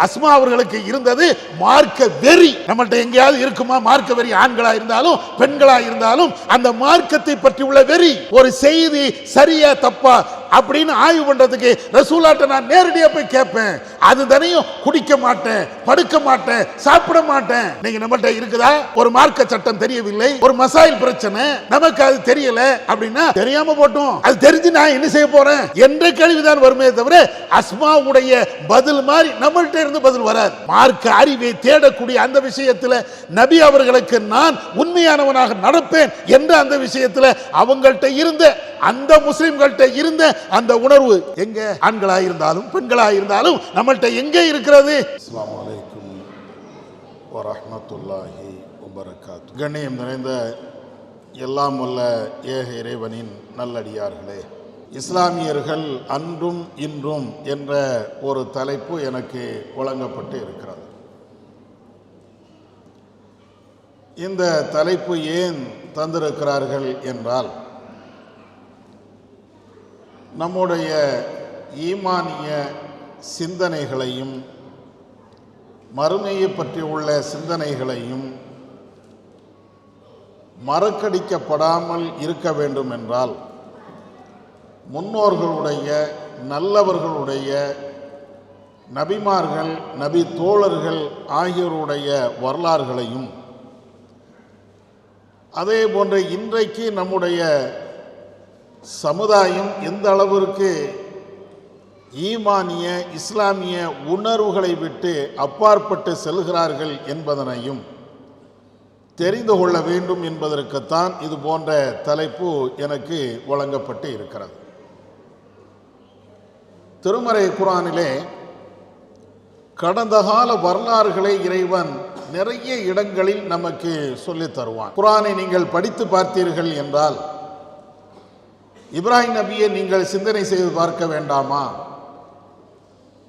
அஸ்மா அவர்களுக்கு இருந்தது மார்க்க வெறி. நம்மள்ட்ட எங்கேயாவது இருக்குமா மார்க்க வெறி? ஆண்களா இருந்தாலும் பெண்களா இருந்தாலும் அந்த மார்க்கத்தை பற்றி உள்ள வெறி. ஒரு செய்தி சரியா தப்பா அப்படின்னு ஆய்வு பண்றதுக்கு ரசூலாட்ட நான் நேரடியா போய் கேட்பேன். அது தனியும் குடிக்க மாட்டேன், படுக்க மாட்டேன், சாப்பிட மாட்டேன். நீங்க நம்மள்ட்ட இருக்குதா? ஒரு மார்க்க சட்டம் தெரியவில்லை, ஒரு மசாயில் பிரச்சனை நமக்கு அது தெரியல அப்படின்னா தெரியாம போட்டோம், அது தெரிஞ்சு நான் என்ன செய்ய போறேன் என்ற கேள்விதான் வருமே தவிர அஸ்மாவுடைய பதில் மாதிரி நம்மள்ட்ட இருந்து பதில் வராது. மார்க்க அறிவை தேடக்கூடிய அந்த விஷயத்துல நபி அவர்களுக்கு நான் உண்மையானவனாக நடப்பேன் என்ற அந்த விஷயத்துல அவங்கள்ட்ட இருந்த அந்த முஸ்லிம்கள்ட்ட இருந்த அந்த உணர்வு எங்க ஆண்களா இருந்தாலும் பெண்களா இருந்தாலும் நம்மள்ட்ட எங்க இருக்கிறது? அஸ்ஸலாமு அலைக்கும் வரஹ்மத்துல்லாஹி வபரகாத்துஹு. கண்ணியம் நிறைந்த எல்லாம் வல்ல ஏக இறைவனின் நல்லடியார்களே, இஸ்லாமியர்கள் அன்றும் இன்றும் என்ற ஒரு தலைப்பு எனக்கு வழங்கப்பட்டு இருக்கிறது. இந்த தலைப்பு ஏன் தந்திருக்கிறார்கள் என்றால், நம்முடைய ஈமானிய சிந்தனைகளையும் மறுமையை பற்றி உள்ள சிந்தனைகளையும் மறக்கடிக்கப்படாமல் இருக்க வேண்டும் என்றால் முன்னோர்களுடைய நல்லவர்களுடைய நபிமார்கள் நபி தோழர்கள் ஆகியோருடைய வரலாறுகளையும் அதே போன்ற இன்றைக்கு நம்முடைய சமுதாயம் எந்த அளவிற்கு ஈமானிய இஸ்லாமிய உணர்வுகளை விட்டு அப்பாற்பட்டு செல்கிறார்கள் என்பதனையும் தெரிந்து கொள்ள வேண்டும் என்பதற்குத்தான் இது போன்ற தலைப்பு எனக்கு வழங்கப்பட்டு இருக்கிறது. திருமறை குர்ஆனிலே கடந்த கால வரலாறுகளை இறைவன் நிறைய இடங்களில் நமக்கு சொல்லித் தருவான். குர்ஆனை நீங்கள் படித்து பார்த்தீர்கள் என்றால் இப்ராஹிம் நபியை நீங்கள் சிந்தனை செய்து பார்க்க வேண்டாமா?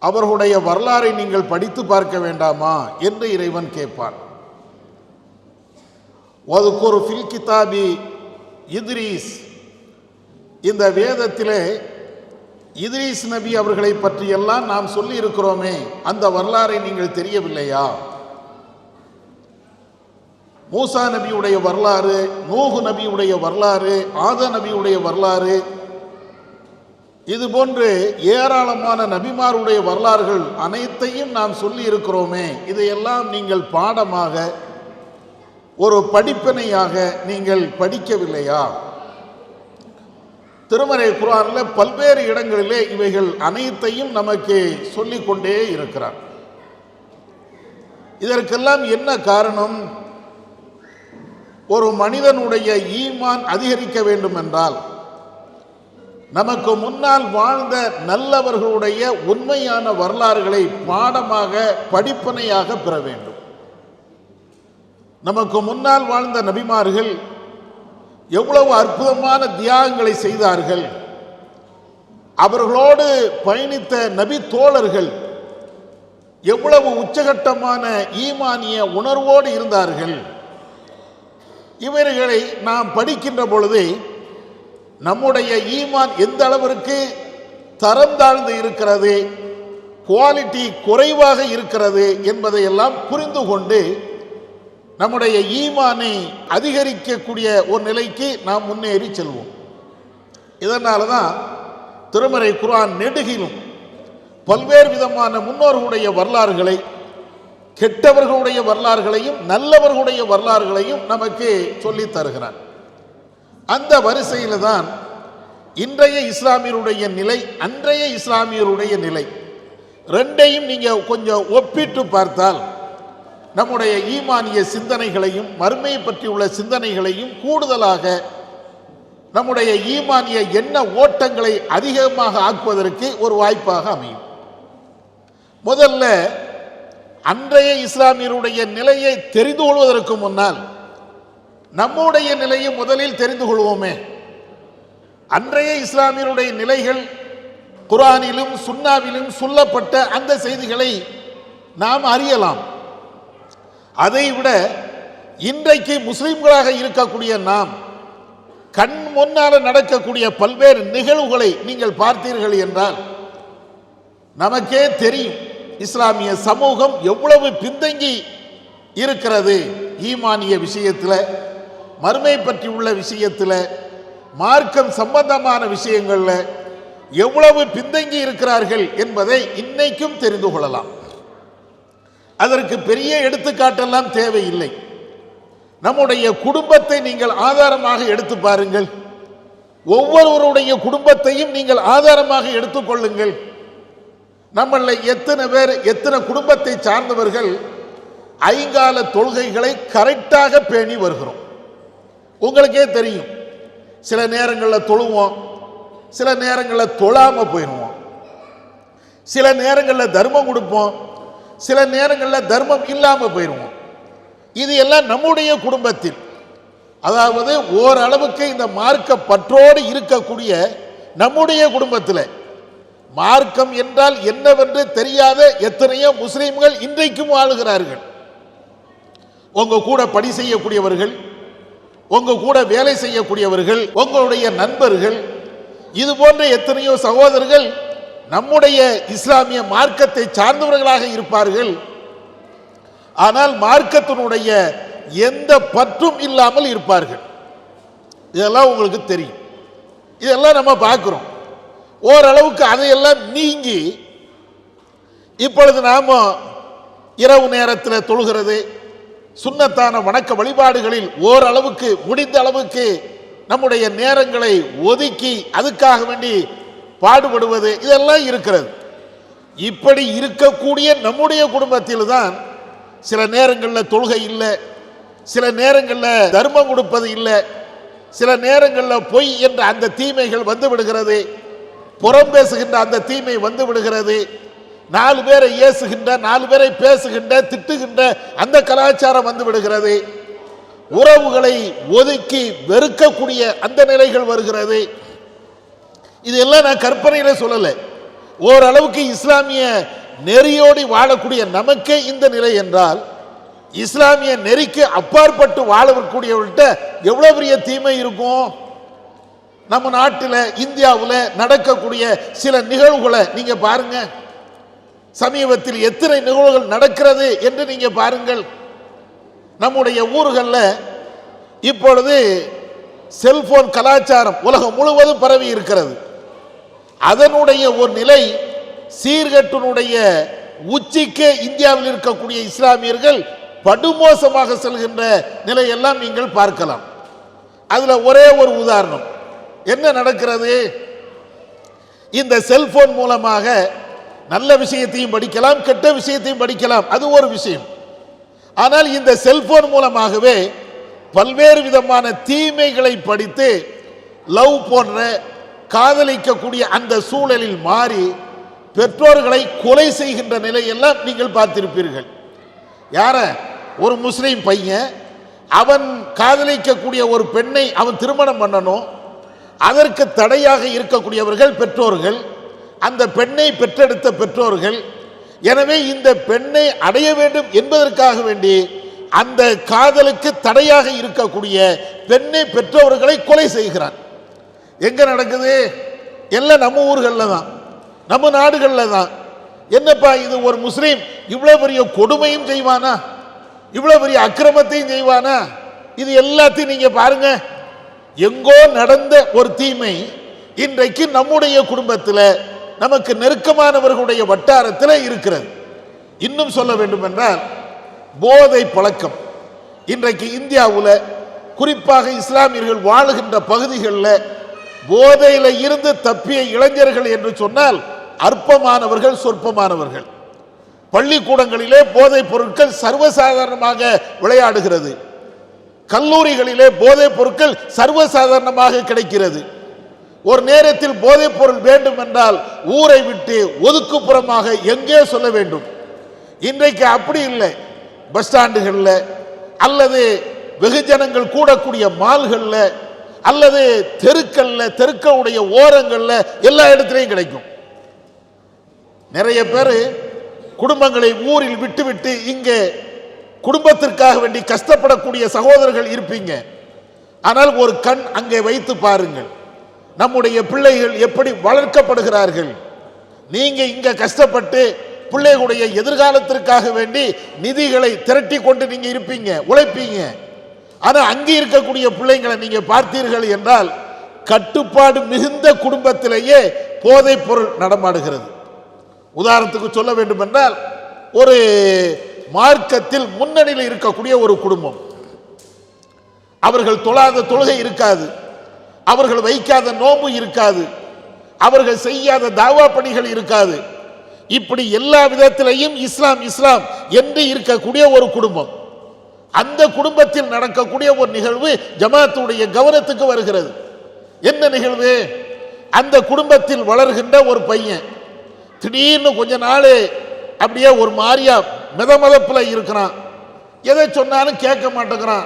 அவர்களுடைய வரலாறை நீங்கள் படித்து பார்க்க வேண்டாமா என்று இறைவன் கேட்பான். வதுகுர் ஃபில் கிதாபி இத்ரீஸ், இந்த வேதத்திலே இத்ரீஸ் நபி அவர்களை பற்றியெல்லாம் நாம் சொல்லி இருக்கிறோமே, அந்த வரலாறை நீங்கள் தெரியவில்லையா? மூசா நபியுடைய வரலாறு, நூஹ் நபியுடைய வரலாறு, ஆதா நபியுடைய வரலாறு, இது போன்று ஏராளமான நபிமாருடைய வரலாறுகள் அனைத்தையும் நாம் சொல்லி இருக்கிறோமே, இதையெல்லாம் நீங்கள் பாடமாக ஒரு படிப்பினையாக நீங்கள் படிக்கவில்லையா? திருமறை குர்ஆனில் பல்வேறு இடங்களிலே இவைகள் அனைத்தையும் நமக்கு சொல்லிக்கொண்டே இருக்கிறார். இதற்கெல்லாம் என்ன காரணம்? ஒரு மனிதனுடைய ஈமான் அதிகரிக்க வேண்டும் என்றால் நமக்கு முன்னால் வாழ்ந்த நல்லவர்களுடைய உண்மையான வரலாறுகளை பாடமாக படிப்பனையாக பெற வேண்டும். நமக்கு முன்னால் வாழ்ந்த நபிமார்கள் எவ்வளவு அற்புதமான தியாகங்களை செய்தார்கள், அவர்களோடு பயணித்த நபி தோழர்கள் எவ்வளவு உச்சகட்டமான ஈமானிய உணர்வோடு இருந்தார்கள். இவர்களை நாம் படிக்கின்ற பொழுது நம்முடைய ஈமான் எந்த அளவிற்கு தரம் தாழ்ந்து இருக்கிறது, குவாலிட்டி குறைவாக இருக்கிறது என்பதையெல்லாம் புரிந்து கொண்டு நம்முடைய ஈமானை அதிகரிக்கக்கூடிய ஒரு நிலைக்கு நாம் முன்னேறி செல்வோம். இதனால தான் திருமறை குர்ஆன் நெடுகிலும் பல்வேறு விதமான முன்னோர்களுடைய வரலாறுகளை, கெட்டவர்களுடைய வரலாறுகளையும் நல்லவர்களுடைய வரலாறுகளையும் நமக்கு சொல்லி தருகிறார். அந்த வரிசையில் தான் இன்றைய இஸ்லாமியருடைய நிலை, அன்றைய இஸ்லாமியருடைய நிலை ரெண்டையும் நீங்கள் கொஞ்சம் ஒப்பிட்டு பார்த்தால் நம்முடைய ஈமானிய சிந்தனைகளையும் மறுமையை பற்றி உள்ள சிந்தனைகளையும் கூடுதலாக நம்முடைய ஈமானிய எண்ண ஓட்டங்களை அதிகமாக ஆக்குவதற்கு ஒரு வாய்ப்பாக அமையும். முதல்ல அன்றைய இஸ்லாமியருடைய நிலையை தெரிந்து கொள்வதற்கு முன்னால் நம்முடைய நிலையை முதலில் தெரிந்து கொள்வோமே. அன்றைய இஸ்லாமியருடைய நிலைகள் குர்ஆனிலும் சுன்னாவிலும் சொல்லப்பட்ட அந்த செய்திகளை நாம் அறியலாம். அதைவிட இன்றைக்கு முஸ்லிம்களாக இருக்கக்கூடிய நாம் கண் முன்னால் நடக்கக்கூடிய பல்வேறு நிகழ்வுகளை நீங்கள் பார்த்தீர்கள் என்றால் நமக்கே தெரியும். இஸ்லாமிய சமூகம் எவ்வளவு பின்தங்கி இருக்கிறது, ஈமானிய விஷயத்தில், மறுமை பற்றி உள்ள விஷயத்தில், மார்க்கம் சம்பந்தமான விஷயங்களில் எவ்வளவு பின்தங்கி இருக்கிறார்கள் என்பதை இன்னைக்கும் தெரிந்து கொள்ளலாம். அதற்கு பெரிய எடுத்துக்காட்டெல்லாம் தேவையில்லை. நம்முடைய குடும்பத்தை நீங்கள் ஆதாரமாக எடுத்து பாருங்கள். ஒவ்வொருவருடைய குடும்பத்தையும் நீங்கள் ஆதாரமாக எடுத்துக்கொள்ளுங்கள். நம்மள எத்தனை பேர், எத்தனை குடும்பத்தை சார்ந்தவர்கள் ஐங்கால தொழுகைகளை கரெக்டாக பேணி வருகிறோம்? உங்களுக்கே தெரியும். சில நேரங்களில் தொழுவோம், சில நேரங்களில் தொழாம போயிடுவோம், சில நேரங்களில் தர்மம் கொடுப்போம், சில நேரங்களில் தர்மம் இல்லாமல் போயிடுவோம். இது எல்லாம் நம்முடைய குடும்பத்தில், அதாவது ஓரளவுக்கு இந்த மார்க்க பற்றோடு இருக்கக்கூடிய நம்முடைய குடும்பத்தில் மார்க்கம் என்றால் என்னவென்று தெரியாத எத்தனையோ முஸ்லிம்கள் இன்றைக்கும் வாழுகிறார்கள். உங்க கூட பணி செய்யக்கூடியவர்கள், உங்க கூட வேலை செய்யக்கூடியவர்கள், உங்களுடைய நண்பர்கள், இது போன்ற எத்தனையோ சகோதரர்கள் நம்முடைய இஸ்லாமிய மார்க்கத்தை சார்ந்தவர்களாக இருப்பார்கள். ஆனால் மார்க்கத்தினுடைய எந்த பற்றும் இல்லாமல் இருப்பார்கள். இதெல்லாம் உங்களுக்கு தெரியும். இதெல்லாம் நம்ம பார்க்கிறோம். ஓரளவுக்கு அதையெல்லாம் நீங்கி இப்பொழுது நாம இரவு நேரத்தில் தொழுகிறது, சுன்னத்தான வணக்க வழிபாடுகளில் ஓரளவுக்கு முடிந்த அளவுக்கு நம்முடைய நேரங்களை ஒதுக்கி அதுக்காக வேண்டி பாடுபடுவது, இதெல்லாம் இருக்கிறது. இப்படி இருக்கக்கூடிய நம்முடைய குடும்பத்தில் தான் சில நேரங்களில் தொழுகை இல்லை, சில நேரங்களில் தர்மம் கொடுப்பது இல்லை, சில நேரங்களில் பொய் என்ற அந்த தீமைகள் வந்து விடுகிறது, புறம் பேசுகின்ற அந்த தீமை வந்து விடுகிறது, 4 பேரை ஏசுகின்ற, 4 பேரை பேசுகின்ற, திட்டுகின்ற அந்த கலாச்சாரம் வந்து விடுகிறது, உறவுகளை ஒதுக்கி வெறுக்கக்கூடிய அந்த நிலைகள் வருகிறது. இதெல்லாம் நான் கற்பனையில சொல்லலை. ஓரளவுக்கு இஸ்லாமிய நெறியோடு வாழக்கூடிய நமக்கே இந்த நிலை என்றால், இஸ்லாமிய நெறிக்கு அப்பாற்பட்டு வாழக்கூடியவர்கள்ட்ட எவ்வளவு பெரிய தீமை இருக்கும்? நம்ம நாட்டில், இந்தியாவில் நடக்கக்கூடிய சில நிகழ்வுகளை நீங்க பாருங்க. சமீபத்தில் எத்தனை நிகழ்வுகள் நடக்கிறது என்று நீங்க பாருங்கள். நம்முடைய ஊர்களில் இப்பொழுது செல்போன் கலாச்சாரம் உலகம் முழுவதும் பரவி இருக்கிறது. அதனுடைய ஒரு நிலை சீர்கேட்டினுடைய உச்சிக்கே இந்தியாவில் இருக்கக்கூடிய இஸ்லாமியர்கள் படுமோசமாக செல்கின்ற நிலையெல்லாம் நீங்கள் பார்க்கலாம். அதுல ஒரே ஒரு உதாரணம் என்ன நடக்கிறது? இந்த செல்போன் மூலமாக நல்ல விஷயத்தையும் படிக்கலாம், கெட்ட விஷயத்தையும் படிக்கலாம், அது ஒரு விஷயம். ஆனால் இந்த செல்போன் மூலமாகவே பல்வேறு விதமான தீமைகளை படித்து லவ் போன்ற காதலிக்கக்கூடிய அந்த சூழலில் மாறி பெற்றோர்களை கொலை செய்கின்ற நிலையெல்லாம் நீங்கள் பார்த்திருப்பீர்கள். யார? ஒரு முஸ்லீம் பையன், அவன் காதலிக்கக்கூடிய ஒரு பெண்ணை அவன் திருமணம் பண்ணணும், அதற்கு தடையாக இருக்கக்கூடியவர்கள் பெற்றோர்கள், அந்த பெண்ணை பெற்றெடுத்த பெற்றோர்கள். எனவே இந்த பெண்ணை அடைய வேண்டும் என்பதற்காக வேண்டி அந்த காதலுக்கு தடையாக இருக்கக்கூடிய பெண்ணை பெற்றவர்களை கொலை செய்கிறான். எங்க நடக்குது? எல்லாம் நம்ம ஊர்களில் தான், நம்ம நாடுகளில் தான். என்னப்பா இது, ஒரு முஸ்லீம் இவ்வளவு பெரிய கொடுமையும் செய்வானா, இவ்வளவு பெரிய அக்கிரமத்தையும் செய்வானா? இது எல்லாத்தையும் நீங்க பாருங்க. எங்கோ நடந்த ஒரு தீமை இன்றைக்கு நம்முடைய குடும்பத்தில், நமக்கு நெருக்கமானவர்களுடைய வட்டாரத்தில் இருக்கிறது. இன்னும் சொல்ல வேண்டும் என்றால், போதை பழக்கம் இன்றைக்கு இந்தியாவில், குறிப்பாக இஸ்லாமியர்கள் வாழுகின்ற பகுதிகளில் போதையில் இருந்து தப்பிய இளைஞர்கள் என்று சொன்னால் அற்பமானவர்கள், சொற்பமானவர்கள். பள்ளிக்கூடங்களிலே போதைப் பொருட்கள் சர்வசாதாரணமாக விளையாடுகிறது. கல்லூரிகளிலே போதைப் பொருட்கள் சர்வசாதாரணமாக கிடைக்கிறது. ஒரு நேரத்தில் போதைப் பொருள் வேண்டும் என்றால் ஊரை விட்டு ஒதுக்குப்புறமாக எங்கே சொல்ல வேண்டும். இன்றைக்கு அப்படி இல்லை. பஸ் ஸ்டாண்டுகளில் அல்லது வெகுஜனங்கள் கூடக்கூடிய மால்களில் அல்லது தெருக்களில், தெருக்களுடைய ஓரங்களில் எல்லா இடத்திலையும் கிடைக்கும். நிறைய பேர் குடும்பங்களை ஊரில் விட்டுவிட்டு இங்கே குடும்பத்திற்காக வேண்டி கஷ்டப்படக்கூடிய சகோதரர்கள் இருப்பீங்க. ஆனால் ஒரு கண் அங்கே வைத்து பாருங்கள், நம்முடைய பிள்ளைகள் எப்படி வளர்க்கப்படுகிறார்கள். நீங்க இங்க கஷ்டப்பட்டு பிள்ளைகளுடைய எதிர்காலத்திற்காக வேண்டி நிதிகளை திரட்டி கொண்டு நீங்க இருப்பீங்க, உழைப்பீங்க. ஆனா அங்கே இருக்கக்கூடிய பிள்ளைங்களை நீங்க பார்த்தீர்கள் என்றால் கட்டுப்பாடு மிகுந்த குடும்பத்திலேயே போதைப் பொருள் நடமாடுகிறது. உதாரணத்துக்கு சொல்ல வேண்டும் என்றால், ஒரு மார்க்கத்தில் முன்னணியில் இருக்கக்கூடிய ஒரு குடும்பம், அவர்கள் தொழாத தொழுகை இருக்காது, அவர்கள் வைக்காத நோன்பு இருக்காது, அவர்கள் செய்யாத தாவா பணிகள் இருக்காது. இப்படி எல்லா விதத்திலையும் இஸ்லாம் இஸ்லாம் என்று இருக்கக்கூடிய ஒரு குடும்பம். அந்த குடும்பத்தில் நடக்கக்கூடிய ஒரு நிகழ்வு ஜமாத்துடைய கவனத்துக்கு வருகிறது. என்ன நிகழ்வு? அந்த குடும்பத்தில் வளர்கின்ற ஒரு பையன் திடீர்னு கொஞ்ச நாள் அப்படியே ஒரு மாதிரியா மிதமதப்புல இருக்கிறான், எதை சொன்னாலும் கேட்க மாட்டேங்கிறான்.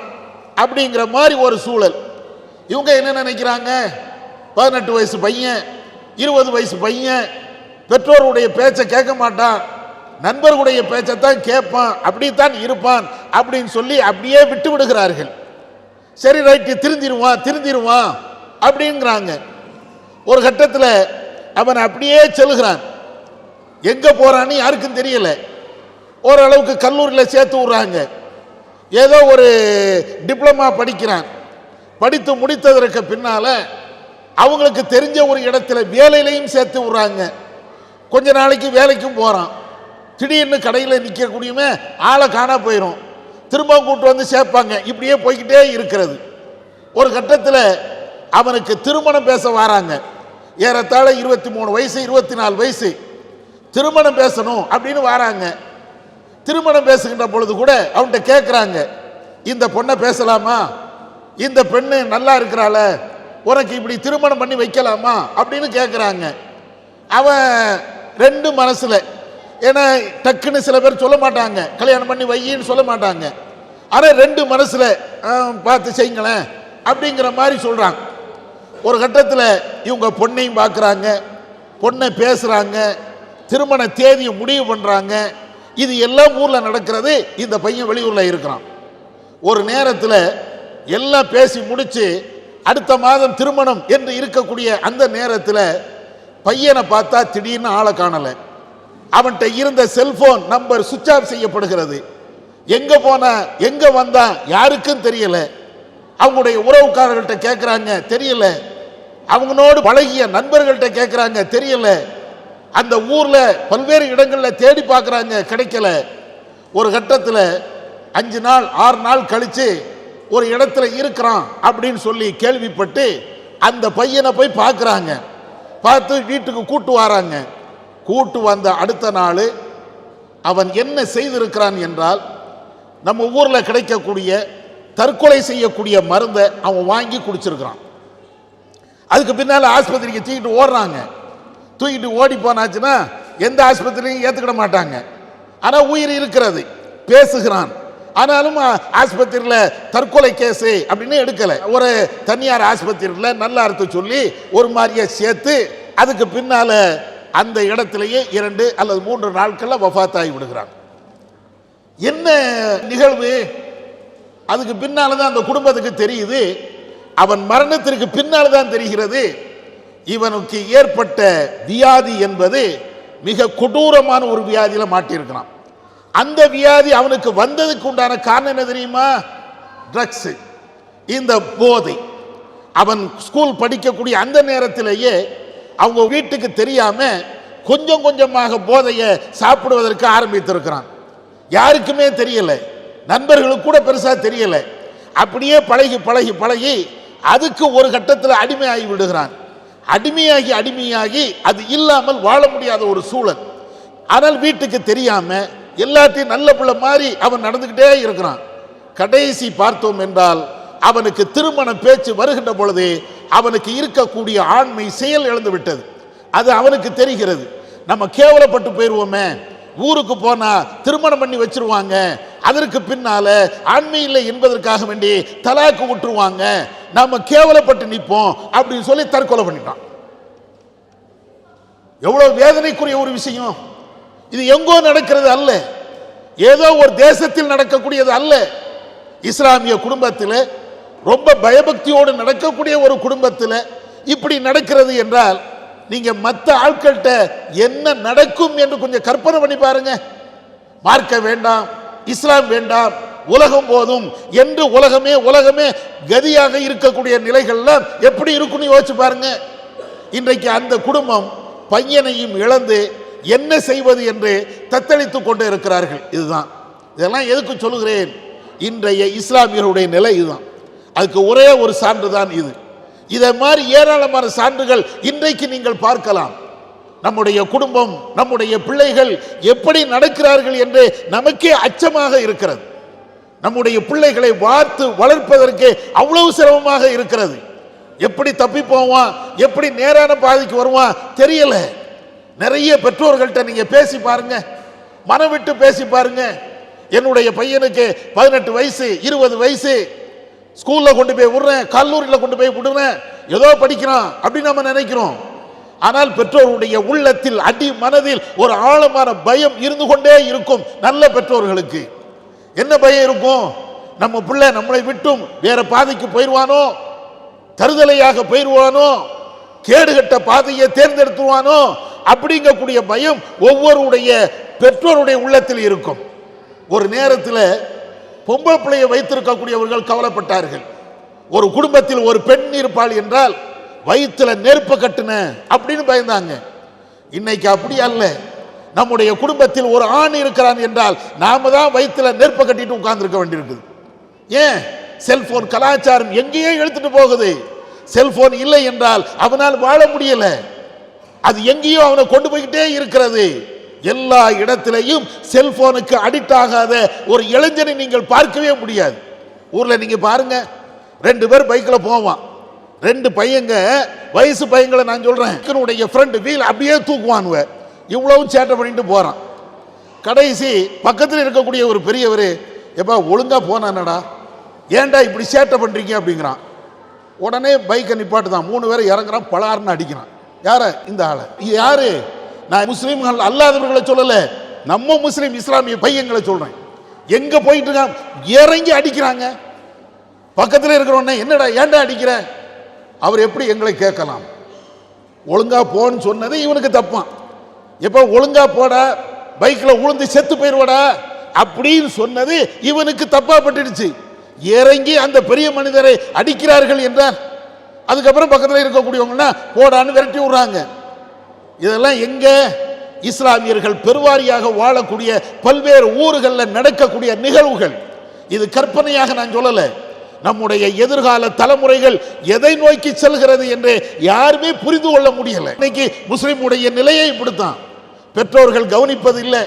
அப்படிங்கிற மாதிரி ஒரு சூழல். இவங்க என்ன நினைக்கிறாங்க, 18 வயசு பையன், 20 வயசு பையன், பெற்றோருடைய பேச்சை கேட்க மாட்டான், நண்பர்களுடைய பேச்சைத்தான் கேட்பான், அப்படித்தான் இருப்பான் அப்படின்னு சொல்லி அப்படியே விட்டு விடுகிறார்கள். சரி ரைட்டு, திருந்திருவான் அப்படிங்கிறாங்க. ஒரு கட்டத்தில் அவன் அப்படியே செல்கிறான். எங்க போறான்னு யாருக்கும் தெரியல. ஓரளவுக்கு கல்லூரியில் சேர்த்து விடுறாங்க. ஏதோ ஒரு டிப்ளமா படிக்கிறான். படித்து முடித்ததற்கு பின்னால அவங்களுக்கு தெரிஞ்ச ஒரு இடத்துல வேலையிலையும் சேர்த்து விடுறாங்க. கொஞ்ச நாளைக்கு வேலைக்கும் போறான். திடீர்னு கடையில் நிற்கக்கூடியமே ஆளை காணா போயிடும், திரும்ப கூட்டு வந்து சேர்ப்பாங்க. இப்படியே போய்கிட்டே இருக்கிறது. ஒரு கட்டத்தில் அவனுக்கு திருமணம் பேச வராங்க. ஏறத்தாழ 23 வயசு 24 வயசு, திருமணம் பேசணும் அப்படின்னு வராங்க. திருமணம் பேசுகின்ற பொழுது கூட அவன்கிட்ட கேட்குறாங்க, இந்த பொண்ணை பேசலாமா, இந்த பெண்ணு நல்லா இருக்கிறாள, உனக்கு இப்படி திருமணம் பண்ணி வைக்கலாமா அப்படின்னு கேட்குறாங்க. அவன் ரெண்டு மனசுல, ஏன்னா டக்குன்னு சில பேர் சொல்ல மாட்டாங்க, கல்யாணம் பண்ணி வையின்னு சொல்ல மாட்டாங்க. ஆனால் ரெண்டு மனசுல பார்த்து செய்யுங்களேன் அப்படிங்கிற மாதிரி சொல்றாங்க. ஒரு கட்டத்தில் இவங்க பொண்ணையும் பார்க்குறாங்க, பொண்ணை பேசுறாங்க, திருமண தேதியை முடிவு பண்றாங்க. இது எல்லாம் ஊர்ல நடக்கிறது. இந்த பையன் வெளியூர்ல இருக்கிறான். ஒரு நேரத்தில் எல்லாம் பேசி முடிச்சு அடுத்த மாதம் திருமணம் என்று இருக்கக்கூடிய அந்த நேரத்தில் பையனை பார்த்தா திடீர்னு ஆளை காணலை. அவன்கிட்ட இருந்த செல்போன் நம்பர் சுவிட்ச் ஆஃப் செய்யப்படுகிறது. எங்க போனா எங்க வந்தா யாருக்கும் தெரியல. அவங்களுடைய உறவுக்காரர்கள்ட்ட கேட்குறாங்க, தெரியல. அவங்களோடு பழகிய நண்பர்கள்ட்ட கேட்குறாங்க, தெரியல. அந்த ஊர்ல பல்வேறு இடங்களில் தேடி பார்க்குறாங்க, கிடைக்கல. ஒரு கட்டத்தில் 5 நாள் 6 நாள் கழிச்சு ஒரு இடத்துல இருக்கிறான் அப்படின்னு சொல்லி கேள்விப்பட்டு அந்த பையனை போய் பார்க்குறாங்க. பார்த்து வீட்டுக்கு கூட்டு வராங்க. கூட்டு வந்த அடுத்த நாள் அவன் என்ன செய்திருக்கிறான் என்றால், நம்ம ஊர்ல கிடைக்கக்கூடிய தற்கொலை செய்யக்கூடிய மருந்தை அவன் வாங்கி குடிச்சிருக்கிறான். அதுக்கு பின்னால ஆஸ்பத்திரிக்கு தூக்கிட்டு ஓடுறாங்க. தூக்கிட்டு ஓடி போனாச்சுன்னா எந்த ஆஸ்பத்திரியும் ஏத்துக்கிட மாட்டாங்க. ஆனா உயிர் இருக்கிறது, பேசுகிறான். ஆனாலும் ஆஸ்பத்திரியில் தற்கொலை கேஸு அப்படின்னு எடுக்கல. ஒரு தனியார் ஆஸ்பத்திரியில் நல்ல அர்த்தம் சொல்லி ஒரு மாதிரியே சேர்த்து அதுக்கு பின்னால அந்த இடத்திலேயே 2 அல்லது 3 நாட்கள்ல வஃபாத்தாகி விடுகிறான். என்ன நிகழ்வு? அதுக்கு பின்னால்தான் அந்த குடும்பத்துக்கு தெரியுது. அவன் மரணத்திற்கு பின்னால் தான் தெரிகிறது இவனுக்கு ஏற்பட்ட வியாதி என்பது மிக கொடூரமான ஒரு வியாதியில மாட்டியிருக்கிறான். அந்த வியாதி அவனுக்கு வந்ததுக்கு உண்டான காரணம் என்ன தெரியுமா? ட்ரக்ஸ், இந்த போதை. அவன் ஸ்கூல் படிக்கக்கூடிய அந்த நேரத்திலேயே அவங்க வீட்டுக்கு தெரியாம கொஞ்சம் கொஞ்சமாக போதையை சாப்பிடுவதற்கு ஆரம்பித்திருக்கிறான். யாருக்குமே தெரியல, நண்பர்களுக்கு கூட பெருசா தெரியல. அப்படியே பழகி பழகி பழகி அதுக்கு ஒரு கட்டத்தில் அடிமையாகி விடுகிறான். அடிமையாகி அடிமையாகி அது இல்லாமல் வாழ முடியாத ஒரு சூழல். ஆனால் வீட்டுக்கு தெரியாம எல்லாத்தையும் நல்ல பிள்ளை மாதிரி அவன் நடந்துகிட்டே இருக்கிறான். கடைசி பார்த்தோம் என்றால் அவனுக்கு திருமண பேச்சு வருகின்ற பொழுது அவனுக்கு இருக்கக்கூடிய ஆண்மை செயல் இழந்து விட்டது. அது அவனுக்கு தெரிகிறது. நம்ம கேவலப்பட்டு போயிருவோமே, ஊருக்கு போனா திருமணம் பண்ணி வச்சிருவாங்க, அதற்கு பின்னால ஆண்மை இல்லை என்பதற்காக வேண்டி தலாக்கு விட்டுருவாங்க, நாம கேவலப்பட்டு நிற்போம் அப்படின்னு சொல்லி தற்கொலை பண்ணிட்டான். எவ்வளவு வேதனைக்குரிய ஒரு விஷயம் இது. எங்கோ நடக்கிறது அல்ல, ஏதோ ஒரு தேசத்தில் நடக்கக்கூடியது அல்ல. இஸ்லாமிய குடும்பத்தில் ரொம்ப பயபக்தியோடு நடக்கக்கூடிய ஒரு குடும்பத்தில் இப்படி நடக்கிறது என்றால் நீங்க மற்ற ஆட்கள்கிட்ட என்ன நடக்கும் என்று கொஞ்சம் கற்பனை பண்ணி பாருங்க. மார்க்க வேண்டாம், இஸ்லாம் வேண்டாம், உலகம் போதும் என்று உலகமே கதியாக இருக்கக்கூடிய நிலைகள்ல எப்படி இருக்குன்னு யோசிச்சு பாருங்க. இன்றைக்கு அந்த குடும்பம் பையனையும் இழந்து என்ன செய்வது என்று தத்தளித்துக் கொண்டு இருக்கிறார்கள். இதுதான், இதெல்லாம் எதுக்கு சொல்லுகிறேன், இன்றைய இஸ்லாமியர்களுடைய நிலை இதுதான். அதுக்கு ஒரே ஒரு சான்று தான் இது. இதை மாதிரி ஏராளமான சான்றுகள் இன்றைக்கு நீங்கள் பார்க்கலாம். நம்முடைய குடும்பம், நம்முடைய பிள்ளைகள் எப்படி நடக்கிறார்கள் என்று நமக்கே அச்சமாக இருக்கிறது. நம்முடைய பிள்ளைகளை வார்த்து வளர்ப்பதற்கு அவ்வளவு சிரமமாக இருக்கிறது. எப்படி தப்பி போவான், எப்படி நேரான பாதைக்கு வருவான் தெரியல. நிறைய பெற்றோர்கள்ட்ட நீங்க பேசி பாருங்க, மனம் விட்டு பேசி பாருங்க. என்னுடைய பையனுக்கு 18 வயசு 20 வயசு, ஸ்கூல்ல கொண்டு போய் விடுறேன், கல்லூரியில் கொண்டு போய் விடுறேன், ஏதோ படிக்கிறான் அப்படின்னு நம்ம நினைக்கிறோம். ஆனால் பெற்றோருடைய உள்ளத்தில் அடி மனதில் ஒரு ஆழமான பயம் இருந்து கொண்டே இருக்கும். நல்ல பெற்றோர்களுக்கு என்ன பயம் இருக்கும்? நம்ம பிள்ளை நம்மளை விட்டும் வேற பாதைக்கு போயிடுவானோ, தருதலையாக போயிடுவானோ, கேடுகட்ட பாதையை தேர்ந்தெடுத்துவானோ அப்படிங்கக்கூடிய பயம் ஒவ்வொருடைய பெற்றோருடைய உள்ளத்தில் இருக்கும். ஒரு நேரத்தில் பொம்பளை பிள்ளையை வைத்திருக்கக்கூடியவர்கள் கவலைப்பட்டார்கள். ஒரு குடும்பத்தில் ஒரு பெண் இருப்பாள் என்றால் வயிற்றுல நெருப்ப கட்டுன அப்படின்னு பயந்தாங்க. இன்னைக்கு அப்படி அல்ல. நம்முடைய குடும்பத்தில் ஒரு ஆண் இருக்கிறான் என்றால் நாம தான் வயிற்றுல நெருப்ப கட்டிட்டு உட்கார்ந்துருக்க வேண்டியிருக்குது. ஏன்? செல்போன் கலாச்சாரம் எங்கேயே எடுத்துட்டு போகுது. செல்போன் இல்லை என்றால் அவனால் வாழ முடியல. அது எங்கேயோ அவனை கொண்டு போய்கிட்டே இருக்கிறது. எல்லா இடத்திலையும் செல்போனுக்கு அடிக்ட் ஆகாத ஒரு இளைஞனை நீங்கள் பார்க்கவே முடியாது. ஊர்ல நீங்க பாருங்க, 2 பேர் பைக்ல போவான், 2 பையங்க, வயசு பையங்களை நான் சொல்றேன், ஃப்ரெண்ட் வீல் அப்படியே தூக்குவானுவ, இவ்வளவும் சேட்டை பண்ணிட்டு போறான். கடைசி பக்கத்தில் இருக்கக்கூடிய ஒரு பெரியவர், எப்பா ஒழுங்கா போனானடா, ஏன்டா இப்படி சேட்டை பண்றீங்க அப்படிங்கிறான். உடனே பைக்கை நிப்பாட்டு தான் 3 பேரை இறங்குறான், பலார்னு அடிக்கிறான். யார? இந்த ஆளை. இது யாரு? நான் முஸ்லீம்கள் அல்லாதவர்களை சொல்லல, நம்ம முஸ்லீம் இஸ்லாமிய பையங்களை சொல்றேன். எங்க போயிட்டு இருக்கான், இறங்கி அடிக்கிறாங்க. பக்கத்தில் இருக்கிறவன என்னடா ஏன்டா அடிக்கிற? அவர் எப்படி எங்களை கேட்கலாம்? ஒழுங்கா போன்னு சொன்னது இவனுக்கு தப்பான். எப்ப ஒழுங்கா போட, பைக்ல உளுந்து செத்து போயிடுவடா அப்படின்னு சொன்னது இவனுக்கு தப்பா பட்டுடுச்சு. இறங்கி அந்த பெரிய மனிதரை அடிக்கிறார்கள் என்றார். அதுக்கப்புறம் பக்கத்தில் இருக்கக்கூடியவங்கன்னா போடான்னு விரட்டி விடுறாங்க. இதெல்லாம் எங்க? இஸ்லாமியர்கள் பெருவாரியாக வாழக்கூடிய பல்வேறு ஊர்களில் நடக்கக்கூடிய நிகழ்வுகள். இது கற்பனையாக நான் சொல்லல. நம்முடைய எதிர்கால தலைமுறைகள் எதை நோக்கி செல்கிறது என்று யாருமே புரிந்து கொள்ள முடியல. இன்னைக்கு முஸ்லிமுடைய நிலையை இப்படித்தான். பெற்றோர்கள் கவனிப்பது இல்லை,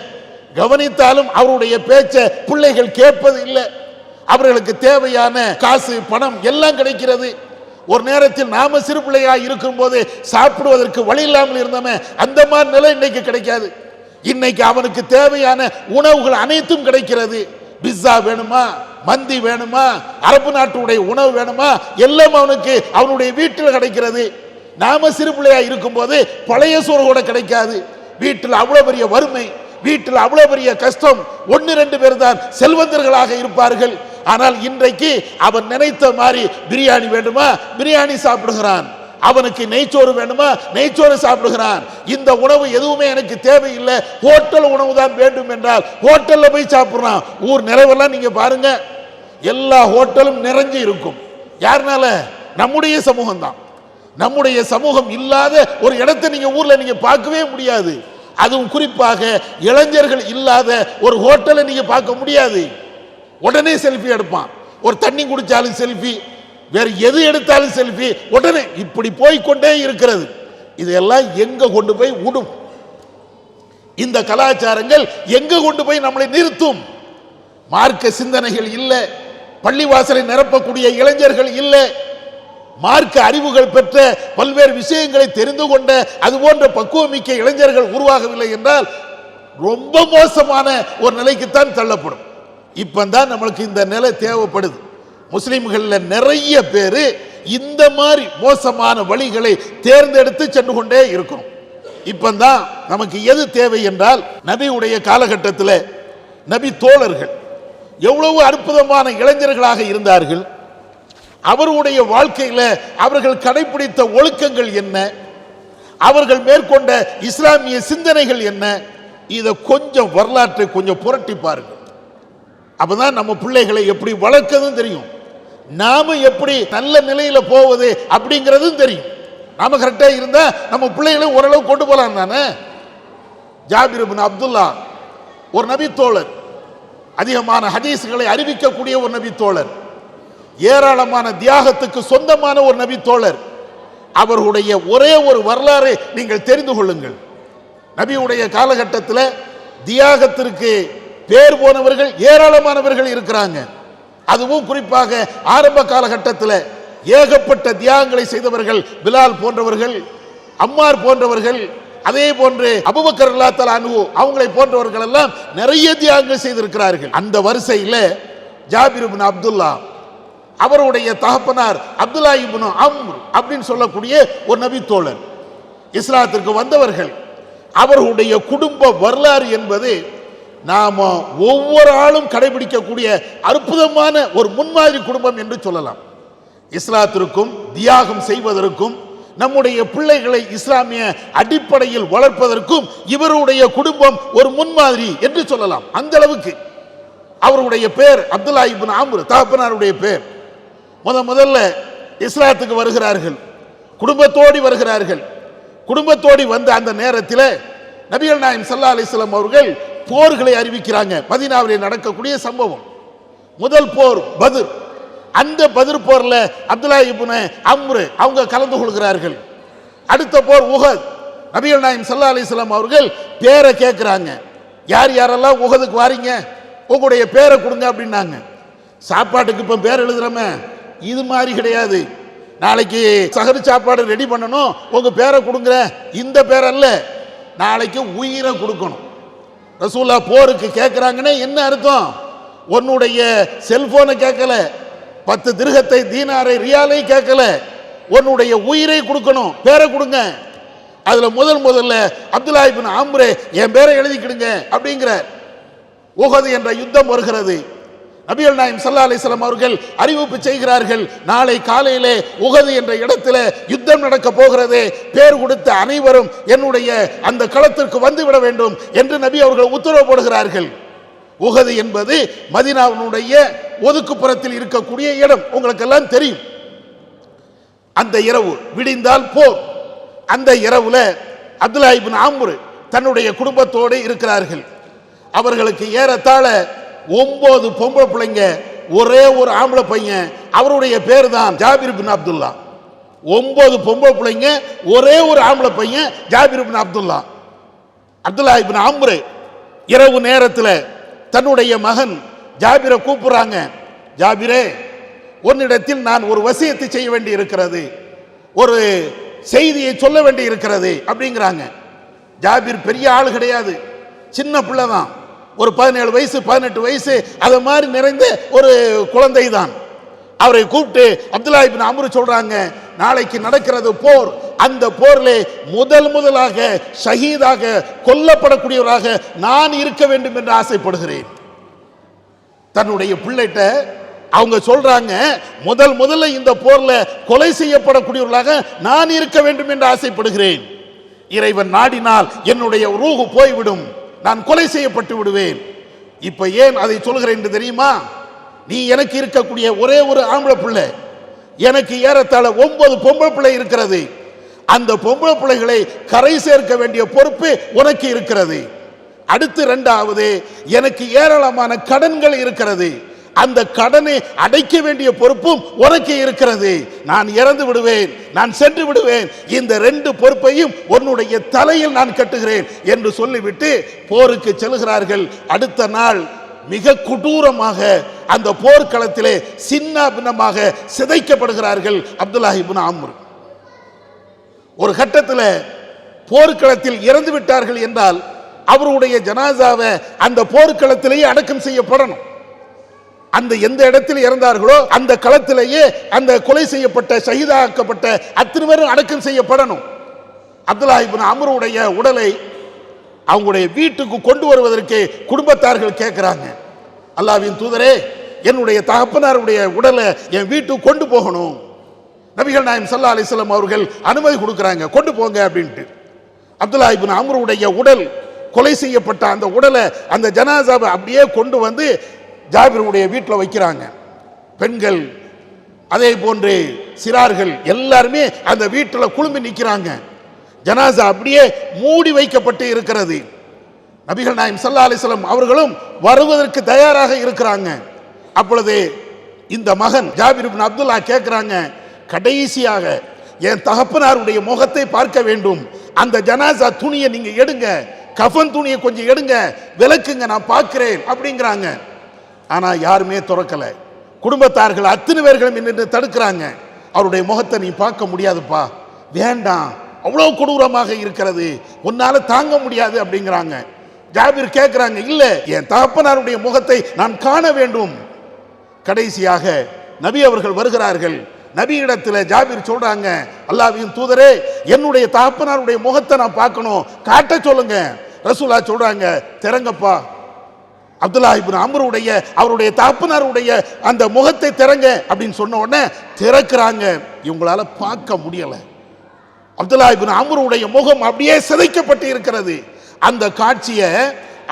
கவனித்தாலும் அவருடைய பேச்ச பிள்ளைகள் கேட்பது இல்லை. அவர்களுக்கு தேவையான காசு பணம் எல்லாம் கிடைக்கிறது. ஒரு நேரத்தில் நாம சிறு பிள்ளையா இருக்கும் போது சாப்பிடுவதற்கு வழி இல்லாமல் இருந்தோமே, அந்த மாதிரி நிலை இன்னைக்கு கிடைக்காது. இன்னைக்கு அவனுக்கு தேவையான உணவுகள் அனைத்தும் கிடைக்கிறது. பிஸ்ஸா வேணுமா, மந்தி வேணுமா, அரபு நாட்டுடைய உணவு வேணுமா, எல்லாம் அவனுக்கு அவனுடைய வீட்டில் கிடைக்கிறது. நாம சிறு பிள்ளையா இருக்கும் போது பழைய சோறு கூட கிடைக்காது. வீட்டில் அவ்வளவு பெரிய வறுமை, வீட்டில் அவ்வளவு பெரிய கஷ்டம். 1-2 பேர் தான் செல்வந்தர்களாக இருப்பார்கள். ஆனால் இன்றைக்கு அவன் நினைத்த மாதிரி பிரியாணி வேண்டுமா, பிரியாணி சாப்பிடுகிறான். அவனுக்கு நெய்ச்சோறு வேண்டுமா, நெய்ச்சோறு சாப்பிடுகிறான். இந்த உணவு எதுவுமே எனக்கு தேவையில்லை, ஹோட்டல் உணவு தான் வேண்டும் என்றால் ஹோட்டல்ல போய் சாப்பிடுறான். ஊர் நிறைவெல்லாம் நீங்க பாருங்க, எல்லா ஹோட்டலும் நிறைஞ்சு இருக்கும். யாருனால? நம்முடைய சமூகம் தான். நம்முடைய சமூகம் இல்லாத ஒரு இடத்தை நீங்க ஊர்ல நீங்க பார்க்கவே முடியாது. அதுவும் குறிப்பாக இளைஞர்கள் இல்லாத ஒரு ஹோட்டலை நீங்க பார்க்க முடியாது. உடனே செல்ஃபி எடுப்பான். ஒரு தண்ணி குடிச்சாலும் செல்ஃபி, வேற எது எடுத்தாலும் செல்ஃபி, உடனே இப்படி போய்கொண்டே இருக்கிறது. இதெல்லாம் எங்க கொண்டு போய் விடும்? இந்த கலாச்சாரங்கள் எங்க கொண்டு போய் நம்மளை நிறுத்தும்? மார்க்க சிந்தனைகள் இல்லை, பள்ளிவாசலை நிரப்பக்கூடிய இளைஞர்கள் இல்லை, மார்க்க அறிவுகள் பெற்ற பல்வேறு விஷயங்களை தெரிந்து கொண்ட அது போன்ற பக்குவமிக்க இளைஞர்கள் உருவாகவில்லை என்றால் ரொம்ப மோசமான ஒரு நிலைக்குத்தான் தள்ளப்படும். இப்பதான் நம்மளுக்கு இந்த நிலை தேவைப்படுது. முஸ்லிம்கள் நிறைய பேர் இந்த மாதிரி மோசமான வழிகளை தேர்ந்தெடுத்து சென்று கொண்டே இருக்கிறோம். இப்பதான் நமக்கு எது தேவை என்றால், நபியுடைய காலகட்டத்தில் நபி தோழர்கள் எவ்வளவு அற்புதமான இளைஞர்களாக இருந்தார்கள். அவருடைய வாழ்க்கையில் அவர்கள் கடைபிடித்த ஒழுக்கங்கள் என்ன, அவர்கள் மேற்கொண்ட இஸ்லாமிய சிந்தனைகள் என்ன, இதை கொஞ்சம் வரலாற்றை கொஞ்சம் புரட்டி பாருங்க. அப்பதான் நம்ம பிள்ளைகளை எப்படி வளர்க்கதும் தெரியும், நாம எப்படி நல்ல நிலையில போவது அப்படிங்கிறதும் தெரியும். நாம கரெக்டா இருந்தா நம்ம பிள்ளைகளை ஓரளவு கொண்டு போலாம் தானே. ஜாபிர் இப்னு அப்துல்லா ஒரு நபி தோழர், அதிகமான ஹதீஸ்களை அறிவிக்கக்கூடிய ஒரு நபி தோழர், ஏராளமான தியாகத்துக்கு சொந்தமான ஒரு நபி தோழர். அவர்களுடைய ஒரே ஒரு வரலாறு நீங்கள் தெரிந்து கொள்ளுங்கள். நபியுடைய காலகட்டத்தில் தியாகத்திற்கு பேர் போனவர்கள் ஏராளமானவர்கள் இருக்கிறாங்க. அதுவும் குறிப்பாக ஆரம்ப காலகட்டத்தில் ஏகப்பட்ட தியாகங்களை செய்தவர்கள் பிலால் போன்றவர்கள், அம்மார் போன்றவர்கள், அதே போன்று அபூபக்கர் ரலியல்லாஹு அன்ஹு அவங்களை போன்றவர்கள் எல்லாம் நிறைய தியாகங்கள் செய்திருக்கிறார்கள். அந்த வரிசையில் ஜாபிர் இப்னு அப்துல்லா அவருடைய தகப்பனார் அப்துல்லா இப்னு அம்ர் அப்படின்னு சொல்லக்கூடிய ஒரு நபி தோழர், இஸ்லாத்திற்கு வந்தவர்கள். அவர்களுடைய குடும்ப வரலாறு என்பது நாம ஒவ்வொரு ஆளும் கடைபிடிக்கக்கூடிய அற்புதமான ஒரு முன்மாதிரி குடும்பம் என்று சொல்லலாம். இஸ்லாத்திற்கும் தியாகம் செய்வதற்கும் நம்முடைய பிள்ளைகளை இஸ்லாமிய அடிப்படையில் வளர்ப்பதற்கும் இவருடைய குடும்பம் ஒரு முன்மாதிரி என்று சொல்லலாம். அந்த அளவுக்கு அவருடைய பேர் அப்துல்லா இப்னு அம்ர், தகப்பனாருடைய பேர். முதல்ல இஸ்லாத்துக்கு வருகிறார்கள், குடும்பத்தோடி வருகிறார்கள். குடும்பத்தோடி வந்த அந்த நேரத்தில் நபிகள் நாயகம் ஸல்லல்லாஹு அலைஹி வஸல்லம் அவர்கள் போர்களை அறிவிக்கிறாங்க. மதீனாவிலே நடக்கக்கூடிய சம்பவம். முதல் போர் பத்ர். அந்த பத்ர் போர்ல அப்துல்லா இப்னு அம்ர் அவங்க கலந்து கொள்கிறார்கள். அடுத்த போர் உஹத். நபிகள் நாயகம் ஸல்லல்லாஹு அலைஹி வஸல்லம் அவர்கள் பேரை கேட்கிறாங்க, யார் யாரெல்லாம் உஹதுக்கு வாரீங்க, உங்களுடைய பேரை கொடுங்க அப்படின்னாங்க. சாப்பாட்டுக்கு இப்போ பேர் எழுதுறமே, இது மாதிரி கிடையாது. நாளைக்கு சஹர் சாப்பாடு ரெடி பண்ணணும், உங்க பேரை கொடுங்க, இந்த பேர் அல்ல, நாளைக்கு உயிரை கொடுக்கணும். ரசூலுல்லாஹ் போருக்கு கேட்கிறாங்கன்னு என்ன அர்த்தம்? உன்னுடைய செல்போனை கேட்கல, 10 திர்ஹத்தை தீனாரை ரியாலை கேட்கல, உன்னுடைய உயிரை கொடுக்கணும், பேரை கொடுங்க. அதுல முதல்ல அப்துல்லா இப்னு அம்ர் என் பேரை எழுதிக்கிடுங்க அப்படிங்கிறார். உஹது என்ற யுத்தம் வருகிறது. நபிகள் நாயகம் ஸல்லல்லாஹு அலைஹி வஸல்லம் அவர்கள் அறிவிப்பு செய்கிறார்கள், நாளை காலையிலே உஹது என்ற இடத்துல யுத்தம் நடக்க போகிறது, பேர் கொடுத்த அனைவரும் என்னுடைய அந்த களத்திற்கு வந்து விட வேண்டும் என்று நபி அவர்கள் உத்தரவு போடுகிறார்கள். உஹது என்பது மதீனாவினுடைய ஒதுக்குப்புறத்தில் இருக்கக்கூடிய இடம், உங்களுக்கு எல்லாம் தெரியும். அந்த இரவு விடிந்தால் போர். அந்த இரவுல அப்துல்லா இப்னு அம்ர் தன்னுடைய குடும்பத்தோடு இருக்கிறார்கள். அவர்களுக்கு ஏறத்தாழ 9 பொம்பளை பிள்ளைங்க, ஒரே ஒரு ஆம்பளை பையன், அவருடைய பேர் தான் ஜாபிர் இப்னு அப்துல்லா. 9 பொம்பளை பிள்ளைங்க, ஒரே ஒரு ஆம்பளை பையன் ஜாபிர் இப்னு அப்துல்லா. அப்துல்லா இப்னு அம்ர் இரவு நேரத்தில் தன்னுடைய மகன் ஜாபிரை கூப்பிடுறாங்க, ஜாபிரே, உன்னிடத்தில் நான் ஒரு வசியத்தை செய்ய வேண்டி இருக்கிறது, ஒரு செய்தியை சொல்ல வேண்டி இருக்கிறது அப்படிங்கிறாங்க. ஜாபிர் பெரிய ஆள் கிடையாது, சின்ன பிள்ளை தான், ஒரு 17 வயசு 18 வயசு அது மாதிரி நிறைந்த ஒரு குழந்தை தான். அவரை கூப்பிட்டு அப்துல்லா இப்னு அம்ர் சொல்றாங்க, நாளைக்கு நடக்கிறது போர், அந்த போரிலே முதலாக ஷஹீதாக கொல்லப்படக்கூடியவராக நான் இருக்க வேண்டும் என்று ஆசைப்படுகிறேன். தன்னுடைய பிள்ளைகிட்ட அவங்க சொல்றாங்க, முதல்ல இந்த போர்ல கொலை செய்யப்படக்கூடியவர்களாக நான் இருக்க வேண்டும் என்று ஆசைப்படுகிறேன். இறைவன் நாடினால் என்னுடைய ரூஹு போய்விடும், நான் கொலை செய்யப்பட்டு விடுவேன். இப்ப ஏன் அதை சொல்கிறேன் என்று தெரியுமா? நீ எனக்கு இருக்கக்கூடிய ஒரே ஒரு ஆம்பளை பிள்ளை, எனக்கு ஏறத்தாழ 9 பொம்பளை பிள்ளை இருக்கிறது. அந்த பொம்பளை பிள்ளைகளை கரை சேர்க்க வேண்டிய பொறுப்பு உனக்கு இருக்கிறது. அடுத்து 2வது, எனக்கு ஏராளமான கடன்கள் இருக்கிறது, அந்த கடனை அடைக்க வேண்டிய பொறுப்பும் உனக்கு இருக்கிறது. நான் இறந்து விடுவேன், நான் சென்று விடுவேன், இந்த 2 பொறுப்பையும் உன்னுடைய தலையில் நான் கட்டுகிறேன் என்று சொல்லிவிட்டு போருக்கு செல்கிறார்கள். அடுத்த நாள் மிக கொடூரமாக அந்த போர்க்களத்திலே சின்ன பின்னமாக சிதைக்கப்படுகிறார்கள் அப்துல்லா இப்னு அம்ர். ஒரு கட்டத்தில் போர்க்களத்தில் இறந்து விட்டார்கள் என்றால் அவருடைய ஜனாசாவை அந்த போர்க்களத்திலேயே அடக்கம் செய்யப்படணும். அந்த எந்த இடத்தில் இறந்தார்களோ அந்த களத்திலேயே அந்த கொலை செய்யப்பட்ட ஷஹீதாக்கப்பட்ட அத்தனை பேரும் அடக்கம் செய்யப்படணும். அப்துல்லா இப்னு அம்ருடைய உடலை அவங்களுடைய வீட்டுக்கு கொண்டு வருவதற்கு குடும்பத்தார்கள் கேட்கிறாங்க, அல்லாஹ்வின் தூதரே, என்னுடைய தகப்பனாருடைய உடலை என் வீட்டுக்கு கொண்டு போகணும். நபிகள் நாயகம் ஸல்லல்லாஹு அலைஹி வஸல்லம் அவர்கள் அனுமதி கொடுக்குறாங்க, கொண்டு போங்க அப்படின்ட்டு. அப்துல்லா இப்னு அம்ருடைய உடல், கொலை செய்யப்பட்ட அந்த உடலை, அந்த ஜனாசாவை அப்படியே கொண்டு வந்து ஜாபிருடைய வீட்டில் வைக்கிறாங்க. பெண்கள் அதே போன்று சிறார்கள் எல்லாருமே அந்த வீட்டில் குழும்பி நிற்கிறாங்க. ஜனாசா அப்படியே மூடி வைக்கப்பட்டு இருக்கிறது. நபிகள் நாயகம் ஸல்லல்லாஹு அலைஹி வஸல்லம் அவர்களும் வருவதற்கு தயாராக இருக்கிறாங்க. அப்பொழுது இந்த மகன் ஜாபிர் இப்னு அப்துல்லா கேட்கிறாங்க, கடைசியாக என் தகப்பனாருடைய முகத்தை பார்க்க வேண்டும், அந்த ஜனாசா துணியை நீங்க எடுங்க, கஃன் துணியை கொஞ்சம் எடுங்க, விளக்குங்க, நான் பார்க்கிறேன் அப்படிங்கிறாங்க. ஆனா யாருமே திறக்கல. குடும்பத்தார்கள் அத்தனை பேர்களும் நின்று தடுக்கிறாங்க. அவருடைய முகத்தை நீ பார்க்க முடியாதுப்பா, வேண்டாம், அவ்வளவு கொடூரமாக இருக்கிறது, உன்னால தாங்க முடியாது அப்படிங்கிறாங்க. ஜாபிர் கேட்கிறாங்க, இல்ல, என் தகப்பனாருடைய முகத்தை நான் காண வேண்டும். கடைசியாக நபி அவர்கள் வருகிறார்கள். நபி இடத்துல ஜாபிர் சொல்றாங்க, அல்லாஹ்வின் தூதரே, என்னுடைய தகப்பனாருடைய முகத்தை நான் பார்க்கணும், காட்ட சொல்லுங்க. ரசூலுல்லாஹ் சொல்றாங்க, திறங்கப்பா, அப்துல்லா இப்னு அம்ருடைய அவருடைய தகப்பனாருடைய அந்த முகத்தை திறங்க அப்படின்னு சொன்ன உடனே திறக்கிறாங்க. இவங்களால பார்க்க முடியல. அப்துல்லா இப்னு அம்ருடைய முகம் அப்படியே சிதைக்கப்பட்டு இருக்கிறது. அந்த காட்சியை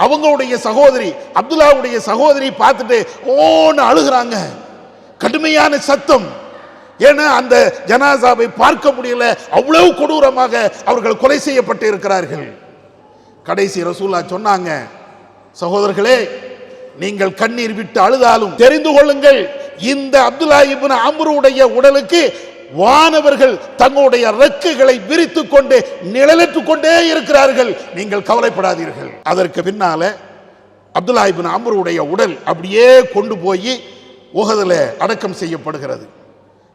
அவங்களுடைய சகோதரி, அப்துல்லாவுடைய சகோதரி பார்த்துட்டு ஓன்னு அழுகிறாங்க. கடுமையான சத்தம். ஏன்னா அந்த ஜனாசாவை பார்க்க முடியல, அவ்வளவு கொடூரமாக அவர்கள் கொலை செய்யப்பட்டு இருக்கிறார்கள். கடைசி ரசூலுல்லாஹ் சொன்னாங்க, சகோதரர்களே, நீங்கள் கண்ணீர் விட்டு அழுதாலும் தெரிந்து கொள்ளுங்கள், இந்த அப்துல்லா இப்னு அம்ருடைய உடலுக்கு வானவர்கள் தங்களுடைய ரெக்கைகளை விரித்துக் கொண்டு நிழலிட்டுக் கொண்டே இருக்கிறார்கள், நீங்கள் கவலைப்படாதீர்கள். அதற்கு பின்னால அப்துல்லா இப்னு அம்ருடைய உடல் அப்படியே கொண்டு போய் உஹதுல அடக்கம் செய்யப்படுகிறது.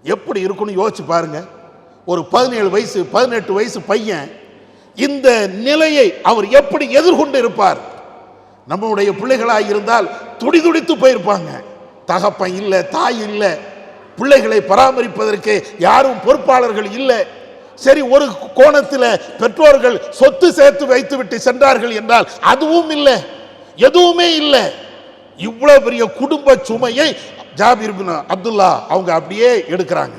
எப்படி இருக்குன்னு யோசிச்சு பாருங்க. ஒரு 17 வயசு 18 வயசு பையன் இந்த நிலையை அவர் எப்படி எதிர்கொண்டு இருப்பார்? நம்மளுடைய பிள்ளைகளாக இருந்தால் துடிதுடித்து போயிருப்பாங்க. தகப்பன் இல்லை, தாய் இல்லை, பிள்ளைகளை பராமரிப்பதற்கு யாரும் பொறுப்பாளர்கள் இல்லை. சரி, ஒரு கோணத்தில் பெற்றோர்கள் சொத்து சேர்த்து வைத்து விட்டு சென்றார்கள் என்றால் அதுவும் இல்லை, எதுவுமே இல்லை. இவ்வளவு பெரிய குடும்ப சுமையை ஜாபிர் இப்னு அப்துல்லா அவங்க அப்படியே எடுக்கிறாங்க.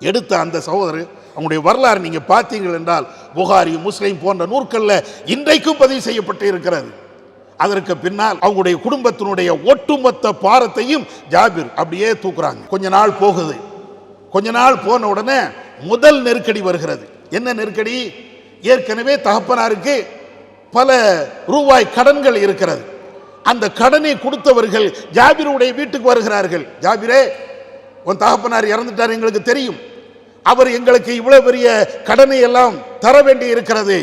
எடுத்த அந்த சகோதரர், அவங்களுடைய வரலாறு நீங்க பார்த்தீர்கள் என்றால் புகாரி, முஸ்லிம் போன்ற நூற்களில் இன்றைக்கும் பதிவு செய்யப்பட்டு இருக்கிறது. அதற்கு பின்னால் அவங்களுடைய குடும்பத்தினுடைய ஒட்டுமொத்த பாரத்தையும் ஜாபிர் அப்படியே தூக்குறாங்க. கொஞ்ச நாள் போகுது. கொஞ்ச நாள் போன உடனே முதல் நெருக்கடி வருகிறது. என்ன நெருக்கடி? ஏற்கனவே தகப்பனாருக்கு பல ரூபாய் கடன்கள் இருக்கிறது. அந்த கடனை கொடுத்தவர்கள் ஜாபிருடைய வீட்டுக்கு வருகிறார்கள். ஜாபிரே, உன் தகப்பனார் இறந்துட்டார், எங்களுக்கு தெரியும், அவர் எங்களுக்கு இவ்வளவு பெரிய கடனை எல்லாம் தர வேண்டி இருக்கிறது,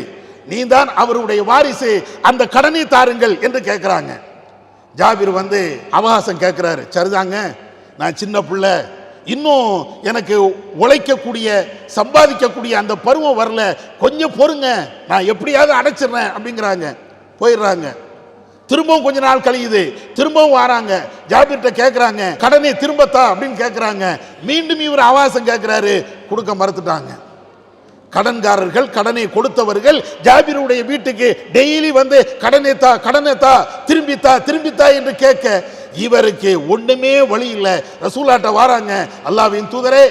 நீ தான் அவருடைய வாரிசு, அந்த கடனை தாருங்கள் என்று கேட்கிறாங்க. ஜாபிர் வந்து அவகாசம் கேட்கிறாரு. சரிதாங்க, நான் சின்ன பிள்ளை, இன்னும் எனக்கு உழைக்கக்கூடிய சம்பாதிக்கக்கூடிய அந்த பருவம் வரல, கொஞ்சம் பொறுங்க, நான் எப்படியாவது அடைச்சிடுறேன் அப்படிங்கிறாங்க. போயிடுறாங்க. திரும்பவும் கொஞ்ச நாள் கழியுது. திரும்பவும் வராங்க. ஜாபிர்கிட்ட கேட்கிறாங்க, கடனை திரும்பத்தா அப்படின்னு கேட்கிறாங்க. மீண்டும் இவர் அவகாசம் கேட்கிறாரு, கொடுக்க மறுத்துட்டாங்க. கடன்காரர்கள், கடனை கொடுத்தவர்கள் ஜாபிருடைய வீட்டுக்கு டெய்லி வந்து கடனை தா, கடனை தா, திரும்பித்தா, திரும்பித்தா என்று கேட்க இவருக்கு ஒண்ணுமே வழி இல்லை. ரசூலாட்ட வாராங்க, அல்லாஹ்வின் தூதரே,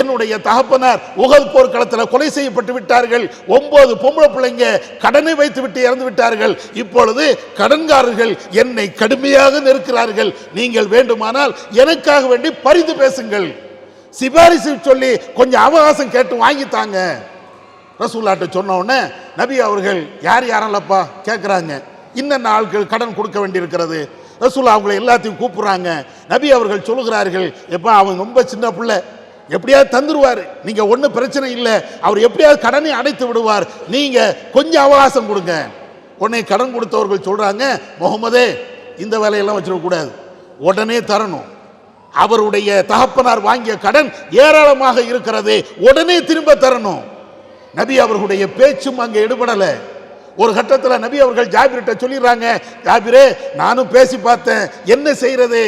என்னுடைய தகப்பனார் உஹது போர்க்களத்தில் கொலை செய்யப்பட்டு விட்டார்கள், 9 பொம்பளை பிள்ளைங்க கடனை வைத்து விட்டு இறந்து விட்டார்கள், இப்பொழுது கடன்காரர்கள் என்னை கடுமையாக நெருக்கிறார்கள், நீங்கள் வேண்டுமானால் எனக்காக வேண்டி பரிந்து பேசுங்கள், சிபாரிசு சொல்லி கொஞ்சம் அவகாசம் கேட்டு வாங்கித்தாங்க. ரசூலுல்லாஹ்ட்ட சொன்ன உடனே நபி அவர்கள் யார் யாரெல்லப்பா கேட்குறாங்க. இன்னென்ன ஆட்கள் கடன் கொடுக்க வேண்டி இருக்கிறது. ரசூலுல்லாஹ் அவங்களை எல்லாத்தையும் கூப்பிடுறாங்க. நபி அவர்கள் சொல்லுகிறார்கள், எப்பா அவன் ரொம்ப சின்ன பிள்ளை, எப்படியாவது தந்துருவார், நீங்க ஒன்றும் பிரச்சனை இல்லை, அவர் எப்படியாவது கடனை அடைத்து விடுவார், நீங்க கொஞ்சம் அவகாசம் கொடுங்க. உடனே கடன் கொடுத்தவர்கள் சொல்றாங்க, முகமதே, இந்த வேலையெல்லாம் வச்சிடக்கூடாது, உடனே தரணும், அவருடைய தகப்பனார் வாங்கிய கடன் ஏராளமாக இருக்கிறது, உடனே திரும்ப தரணும். நபி அவர்களுடைய பேச்சும் அங்கே எடுபடல. ஒரு கட்டத்தில் நபி அவர்கள் ஜாபிர்கிட்ட சொல்லிடுறாங்க, ஜாபிரே, நானும் பேசி பார்த்தேன், என்ன செய்யறது,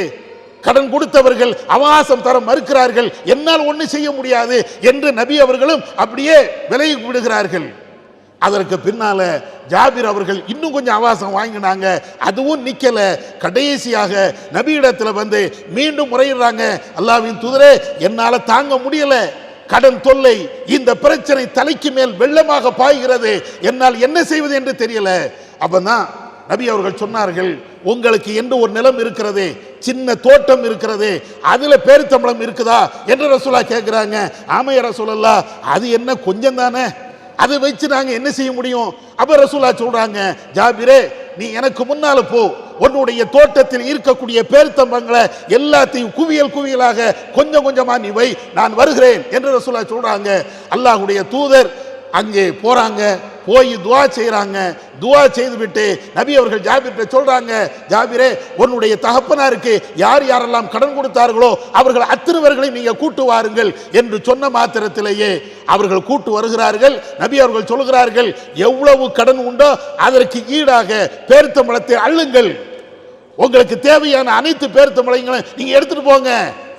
கடன் கொடுத்தவர்கள் அவகாசம் தர மறுக்கிறார்கள், என்னால் ஒன்றும் செய்ய முடியாது என்று நபி அவர்களும் அப்படியே விலகி விடுகிறார்கள். அதற்கு பின்னால ஜாபிர் அவர்கள் இன்னும் கொஞ்சம் அவகாசம் வாங்கினாங்க, அதுவும் நிக்கல. கடைசியாக நபியிடத்தில் வந்து மீண்டும் முறையிடுறாங்க, அல்லாஹ்வின் தூதரே, என்னால தாங்க முடியல, கடன் தொல்லை, இந்த பிரச்சனை தலைக்கு மேல் வெள்ளமாக பாய்கிறது, என்னால் என்ன செய்வது என்று தெரியல. அப்பதான் நபி அவர்கள் சொன்னார்கள், உங்களுக்கு என்று ஒரு நிலம் இருக்கிறது, சின்ன தோட்டம் இருக்கிறது, அதுல பேரித்தம்பளம் இருக்குதா என்று ரசூலா கேட்கிறாங்க. ஆமையா ரசூலல்லாஹ், அது என்ன கொஞ்சம் தானே, அதை வச்சு நாங்க என்ன செய்ய முடியும்? அப்ப ரசூலா சொல்றாங்க, ஜாபிரே நீ எனக்கு முன்னால போ, உன்னுடைய தோட்டத்தில் இருக்கக்கூடிய பேரித்தம்பங்களை எல்லாத்தையும் குவியல் குவியலாக கொஞ்சம் கொஞ்சமா நீ வை, நான் வருகிறேன் என்று ரசூலா சொல்றாங்க. அல்லாஹ்வுடைய தூதர் அங்கே போறாங்க, போய் துவா செய்யறாங்க. துவா செய்து விட்டு நபி அவர்கள் ஜாபிர்கிட்ட சொல்றாங்க, ஜாபிரே உன்னுடைய தகப்பனாருக்கு யார் யாரெல்லாம் கடன் கொடுத்தார்களோ அவர்கள் அத்தனை நீங்க கூட்டு வாருங்கள் என்று சொன்ன மாத்திரத்திலேயே அவர்கள் கூட்டு வருகிறார்கள். நபி அவர்கள் சொல்கிறார்கள், எவ்வளவு கடன் உண்டோ அதற்கு ஈடாக பேரித்தம்பழத்தை அள்ளுங்கள், உங்களுக்கு தேவையான அனைத்து பேரித்தம்பழங்களும் நீங்க எடுத்துட்டு போங்க.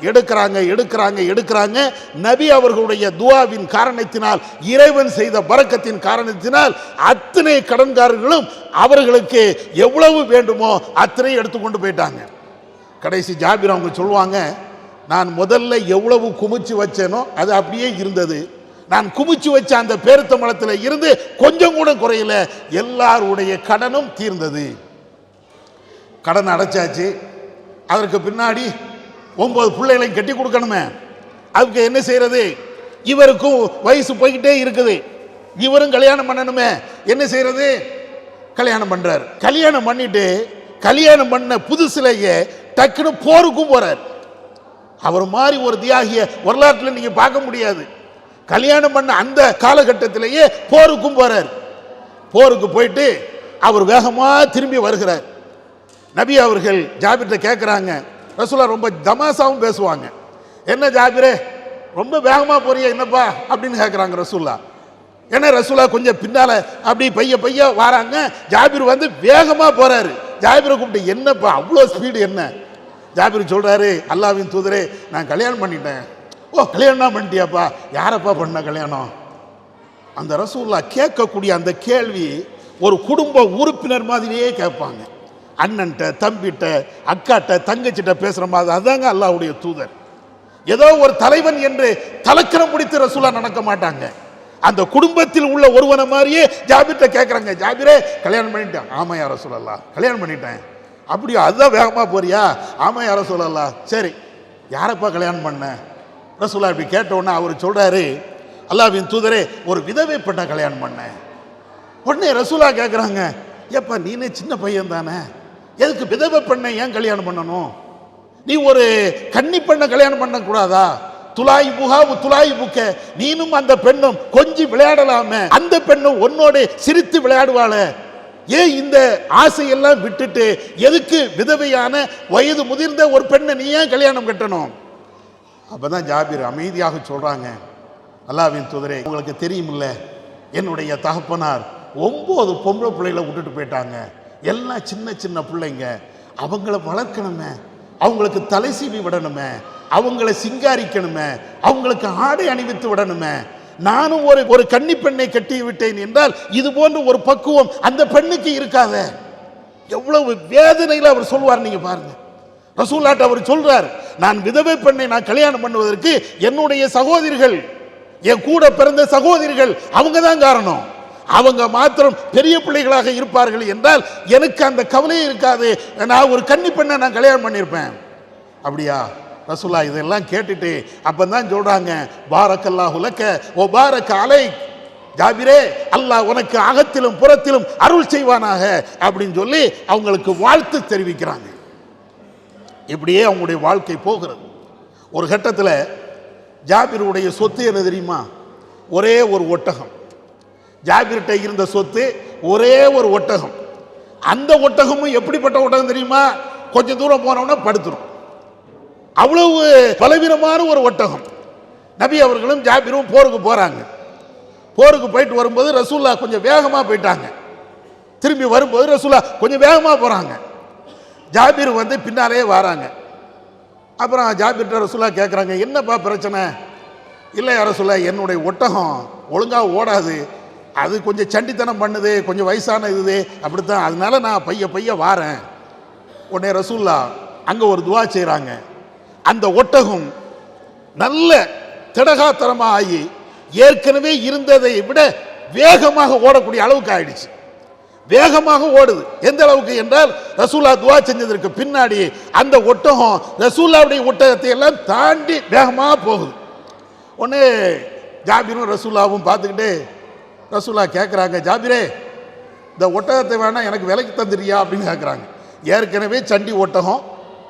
எடுக்கிறாங்க எடுக்கிறாங்க எடுக்கிறாங்க. நபி அவர்களுடைய துஆவின் காரணத்தினால், இறைவன் செய்த பரக்கத்தின் காரணத்தினால் அத்தனை கடன்காரர்களும் அவர்களுக்கு எவ்வளவு வேண்டுமோ அத்தனை எடுத்துக்கொண்டு போயிட்டாங்க. கடைசி ஜாபிர் அவங்க சொல்லுவாங்க, நான் முதல்ல எவ்வளவு குமிச்சு வச்சேனோ அது அப்படியே இருந்தது, நான் குமிச்சு வச்ச அந்த பேரித்தம்பழத்தில் இருந்து கொஞ்சம் கூட குறையல, எல்லாருடைய கடனும் தீர்ந்தது. கடன் அடைச்சாச்சு. அதற்கு பின்னாடி 9 பிள்ளைகளையும் கட்டி கொடுக்கணுமே, அதுக்கு என்ன செய்யறது? இவருக்கும் வயசு போய்கிட்டே இருக்குது, இவரும் கல்யாணம் பண்ணணுமே, என்ன செய்யறது? கல்யாணம் பண்றார். கல்யாணம் பண்ணிட்டு கல்யாணம் பண்ண புதுசிலேயே டக்குன்னு போருக்கும் போறார். அவர் மாதிரி ஒரு தியாகிய வரலாற்றில் நீங்க பார்க்க முடியாது. கல்யாணம் பண்ண அந்த காலகட்டத்திலேயே போருக்கும் போறார். போருக்கு போயிட்டு அவர் வேகமா திரும்பி வருகிறார். நபி அவர்கள் ஜாபிர்கிட்ட கேட்கிறாங்க, ரசூலா ரொம்ப தமாசாவும் பேசுவாங்க, என்ன ஜாபிரே ரொம்ப வேகமா போறிய என்னப்பா அப்படின்னு கேட்குறாங்க ரசூலா. ஏன்னா ரசூலா கொஞ்சம் பின்னால அப்படி பைய பைய வராங்க, ஜாபிர் வந்து வேகமா போறாரு. ஜாபிரை கூப்பிட்டு, என்னப்பா அவ்வளோ ஸ்பீடு என்ன? ஜாபிர் சொல்றாரு, அல்லாஹ்வின் தூதரே நான் கல்யாணம் பண்ணிட்டேன். ஓ கல்யாணம் பண்ணிட்டியாப்பா? யாரப்பா பண்ண கல்யாணம்? அந்த ரசூலா கேட்கக்கூடிய அந்த கேள்வி ஒரு குடும்ப உறுப்பினர் மாதிரியே கேட்பாங்க. அண்ணன்ட்ட தம்பிட்ட அக்காட்ட தங்கச்சிட்ட பேசுற மாதிரி. அதாங்க அல்லாஹ்வுடைய தூதர். ஏதோ ஒரு தலைவன் என்று தலக்கணம் பிடித்து ரசூலா நடக்க மாட்டாங்க. அந்த குடும்பத்தில் உள்ள ஒருவனை மாதிரியே ஜாபிர்கிட்ட கேட்கறாங்க, ஜாபிரே கல்யாணம் பண்ணிட்டேன்? ஆமா யா ரசூலல்லாஹ் கல்யாணம் பண்ணிட்டேன். அப்படியா? அதுதான் வேகமா போறியா? ஆமா யா ரசூலல்லாஹ். சரி யாரப்பா கல்யாணம் பண்ண? ரசூலா இப்படி கேட்ட உடனே அவர் சொல்றாரு, அல்லாஹ்வின் தூதரே ஒரு விதவை பெண்ணை கல்யாணம் பண்ண. உடனே ரசூலா கேட்கறாங்க, ஏப்பா நீனே சின்ன பையன் தானே, எதுக்கு விதவை பெண்ணை ஏன் கல்யாணம் பண்ணணும்? நீ ஒரு கன்னி பெண்ணை கல்யாணம் பண்ண கூடாதா? துலாய் புகாவு துலாய் புக்க, நீனும் அந்த பெண்ணும் கொஞ்சம் விளையாடலாமே, அந்த பெண்ணும் உன்னோட சிரித்து விளையாடுவாள, ஏன் இந்த ஆசையெல்லாம் விட்டுட்டு எதுக்கு விதவையான வயது முதிர்ந்த ஒரு பெண்ணை நீ ஏன் கல்யாணம் கட்டணும்? அப்பதான் ஜாபிர் அமைதியாக சொல்றாங்க, அல்லாஹ்வின் தூதரே உங்களுக்கு தெரியுமில்ல, என்னுடைய தகப்பனார் 9 பொம்பளை பிள்ளைகளை விட்டுட்டு போயிட்டாங்க, எல்லாம் சின்ன சின்ன பிள்ளைங்க, அவங்கள வளர்க்கணுமே, அவங்களுக்கு தலை சீவி விடணுமே, அவங்கள சிங்காரிக்கணுமே, அவங்களுக்கு ஆடை அணிவித்து விடணுமே. நானும் ஒரு கன்னி பெண்ணை கட்டி விட்டேன் என்றால் இது போன்ற ஒரு பக்குவம் அந்த பெண்ணுக்கு இருக்காத. எவ்வளவு வேதனையில் அவர் சொல்வார் நீங்க பாருங்க. ரசூலாட்ட அவர் சொல்றார், நான் விதவை பெண்ணை நான் கல்யாணம் பண்ணுவதற்கு என்னுடைய சகோதரிகள், என் கூட பிறந்த சகோதரிகள் அவங்க தான் காரணம். அவங்க மாத்திரம் பெரிய பிள்ளைகளாக இருப்பார்கள் என்றால் எனக்கு அந்த கவலையே இருக்காது, நான் ஒரு கன்னி பெண்ணை நான் கல்யாணம் பண்ணியிருப்பேன். அப்படியா? ரசூலா இதெல்லாம் கேட்டுட்டு அப்பதான் சொல்றாங்க, பாரக்கல்லாஹு லக்க ஓ பாரக்க அலைக், ஜாபிரே அல்லாஹ் உனக்கு அகத்திலும் புறத்திலும் அருள் செய்வானாக அப்படின்னு சொல்லி அவங்களுக்கு வாழ்த்து தெரிவிக்கிறாங்க. இப்படியே அவங்களுடைய வாழ்க்கை போகிறது. ஒரு கட்டத்தில் ஜாபிருடைய சொத்து என்ன தெரியுமா? ஒரே ஒரு ஒட்டகம். ஜாபிர்கிட்ட இருந்த சொத்து ஒரே ஒரு ஒட்டகம். அந்த ஒட்டகமும் எப்படிப்பட்ட ஒட்டகம் தெரியுமா? கொஞ்சம் தூரம் போனோம்னா படுத்துரும், அவ்வளவு பலவீனமான ஒரு ஒட்டகம். நபி அவர்களும் ஜாபிரும் போருக்கு போறாங்க. போருக்கு போயிட்டு வரும்போது ரசூல்லா கொஞ்சம் வேகமா போயிட்டாங்க, திரும்பி வரும்போது ரசூல்லா கொஞ்சம் வேகமா போறாங்க. ஜாபிர் வந்து பின்னாலே வராங்க. அப்புறம் ஜாபிர்கிட்ட ரசூல்லா கேட்குறாங்க, என்னப்பா பிரச்சனை? இல்லை யார சொல்ல, என்னுடைய ஒட்டகம் ஒழுங்காக ஓடாது, அது கொஞ்சம் சண்டித்தனம் பண்ணுது, கொஞ்சம் வயசான இது அப்படித்தான், அதனால நான் பைய பைய வாரேன். உடனே ரசூல்லா அங்கே ஒரு துவா செய்கிறாங்க. அந்த ஒட்டகம் நல்ல திடகாத்திரமா ஆகி ஏற்கனவே இருந்ததை விட வேகமாக ஓடக்கூடிய அளவுக்கு ஆயிடுச்சு. வேகமாக ஓடுது. எந்த அளவுக்கு என்றால் ரசூலா துவா செஞ்சதற்கு பின்னாடி அந்த ஒட்டகம் ரசூலாவுடைய ஒட்டகத்தை எல்லாம் தாண்டி வேகமாக போகுது. ஒன்று ஜாபிரும் ரசூலாவும் பார்த்துக்கிட்டு ரசூலா கேட்குறாங்க, ஜாபிரே இந்த ஒட்டகத்தை வேணா எனக்கு விலைக்கு தந்துடுறியா அப்படின்னு கேட்குறாங்க. ஏற்கனவே சண்டி ஒட்டகம்,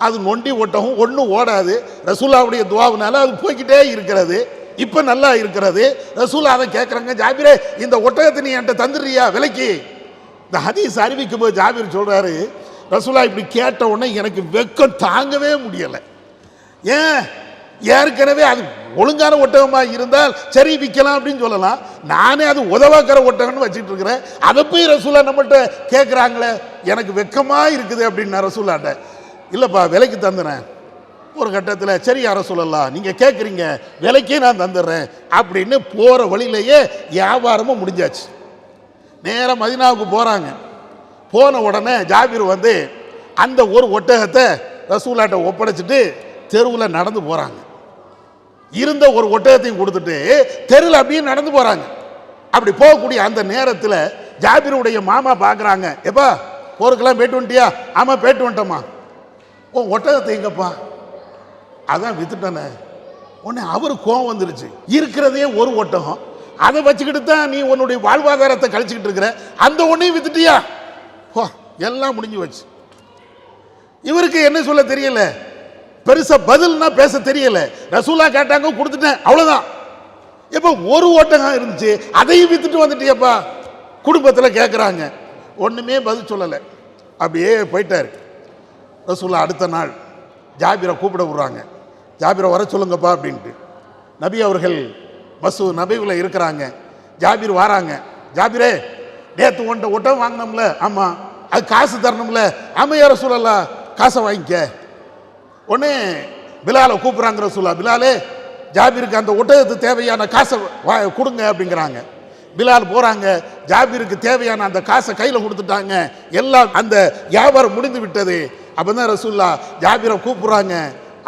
அது நொண்டி ஒட்டகம், ஒன்றும் ஓடாது. ரசூலாவுடைய துவாவினால அது போய்கிட்டே இருக்கிறது. இப்போ நல்லா இருக்கிறது. ரசூலா அதை கேட்குறாங்க, ஜாபிரே இந்த ஒட்டகத்தை நீ என்கிட்ட தந்துடுறியா விலைக்கு? இந்த ஹதீஸ் அறிவிக்கும் போது ஜாபிர் சொல்கிறாரு, ரசூலா இப்படி கேட்ட உடனே எனக்கு வெக்கம் தாங்கவே முடியலை. ஏன், ஏற்கனவே அது ஒழுங்கான ஒட்டகமாக இருந்தால் சரி விற்கலாம் அப்படின்னு சொல்லலாம். நானே அது உதவாக்கிற ஒட்டகம்னு வச்சுட்டு இருக்கிறேன். அதை போய் ரசூலா நம்மள்கிட்ட கேட்குறாங்களே, எனக்கு வெக்கமாக இருக்குது அப்படின்னு ரசூலாட்ட. இல்லைப்பா விலைக்கு தந்துறேன். ஒரு கட்டத்தில் சரி யார சொல்லலாம், நீங்கள் கேட்குறீங்க விலைக்கே நான் தந்துடுறேன் அப்படின்னு போகிற வழியிலேயே வியாபாரமும் முடிஞ்சாச்சு. நேராக மதீனாவுக்கு போகிறாங்க. போன உடனே ஜாபிர் வந்து அந்த ஒரு ஒட்டகத்தை ரசூலாட்ட ஒப்படைச்சிட்டு தெருவில் நடந்து போகிறாங்க. இருந்த ஒரு ஒட்டகத்தையும் கொடுத்துட்டு தெருவில் அப்படியே நடந்து போகிறாங்க. அப்படி போகக்கூடிய அந்த நேரத்தில் ஜாபிருடைய மாமா பார்க்குறாங்க, எப்பா போருக்கெல்லாம் போயிட்டு வந்துட்டியா? ஆமாம் போயிட்டு வந்துட்டோம்மா. உன் ஒட்டகத்தை எங்கப்பா? அதான் வித்துட்டானே. உடனே அவரு கோவம் வந்துருச்சு. இருக்கிறதே ஒரு ஒட்டகம், அதை வச்சுக்கிட்டு தான் நீ உன்னுடைய வாழ்வாதாரத்தை கழிச்சுக்கிட்டு இருக்கிற, அந்த ஒன்றையும் வித்துட்டியா? எல்லாம் முடிஞ்சு வச்சு. இவருக்கு என்ன சொல்ல தெரியல, பெருசா பதில்னா பேச தெரியல. ரசூலா கேட்டாங்க, கொடுத்துட்டேன், அவ்வளவுதான். எப்ப ஒரு ஒட்டகம் இருந்துச்சு, அதையும் வித்துட்டு வந்துட்டியப்பா? குடும்பத்தில் கேட்குறாங்க. ஒன்றுமே பதில் சொல்லலை, அப்படியே போயிட்டாரு. ரசூலா அடுத்த நாள் ஜாபிரை கூப்பிட விடுறாங்க. ஜாபிரை வர சொல்லுங்கப்பா அப்படின்ட்டு. நபி அவர்கள் பஸ்ஸு நபிவில் இருக்கிறாங்க. ஜாபிர் வராங்க. ஜாபிரே நேற்று ஒன்றை ஒட்டகம் வாங்கினோம்ல, ஆமாம் அது காசு தரணும்ல. ஆமாம் யார சொல்லலாம், காசை வாங்கிக்க. உடனே பிலாலை கூப்பிட்றாங்க ரசூலா, பிலாலே ஜாபிருக்கு அந்த ஒட்டகத்துக்கு தேவையான காசை கொடுங்க அப்படிங்கிறாங்க. பிலால் போகிறாங்க. ஜாபிருக்கு தேவையான அந்த காசை கையில் கொடுத்துட்டாங்க. எல்லாம் அந்த வியாபாரம் முடிந்து விட்டது. அப்போ தான் ரசூல்லா ஜாபிரை கூப்பிட்றாங்க.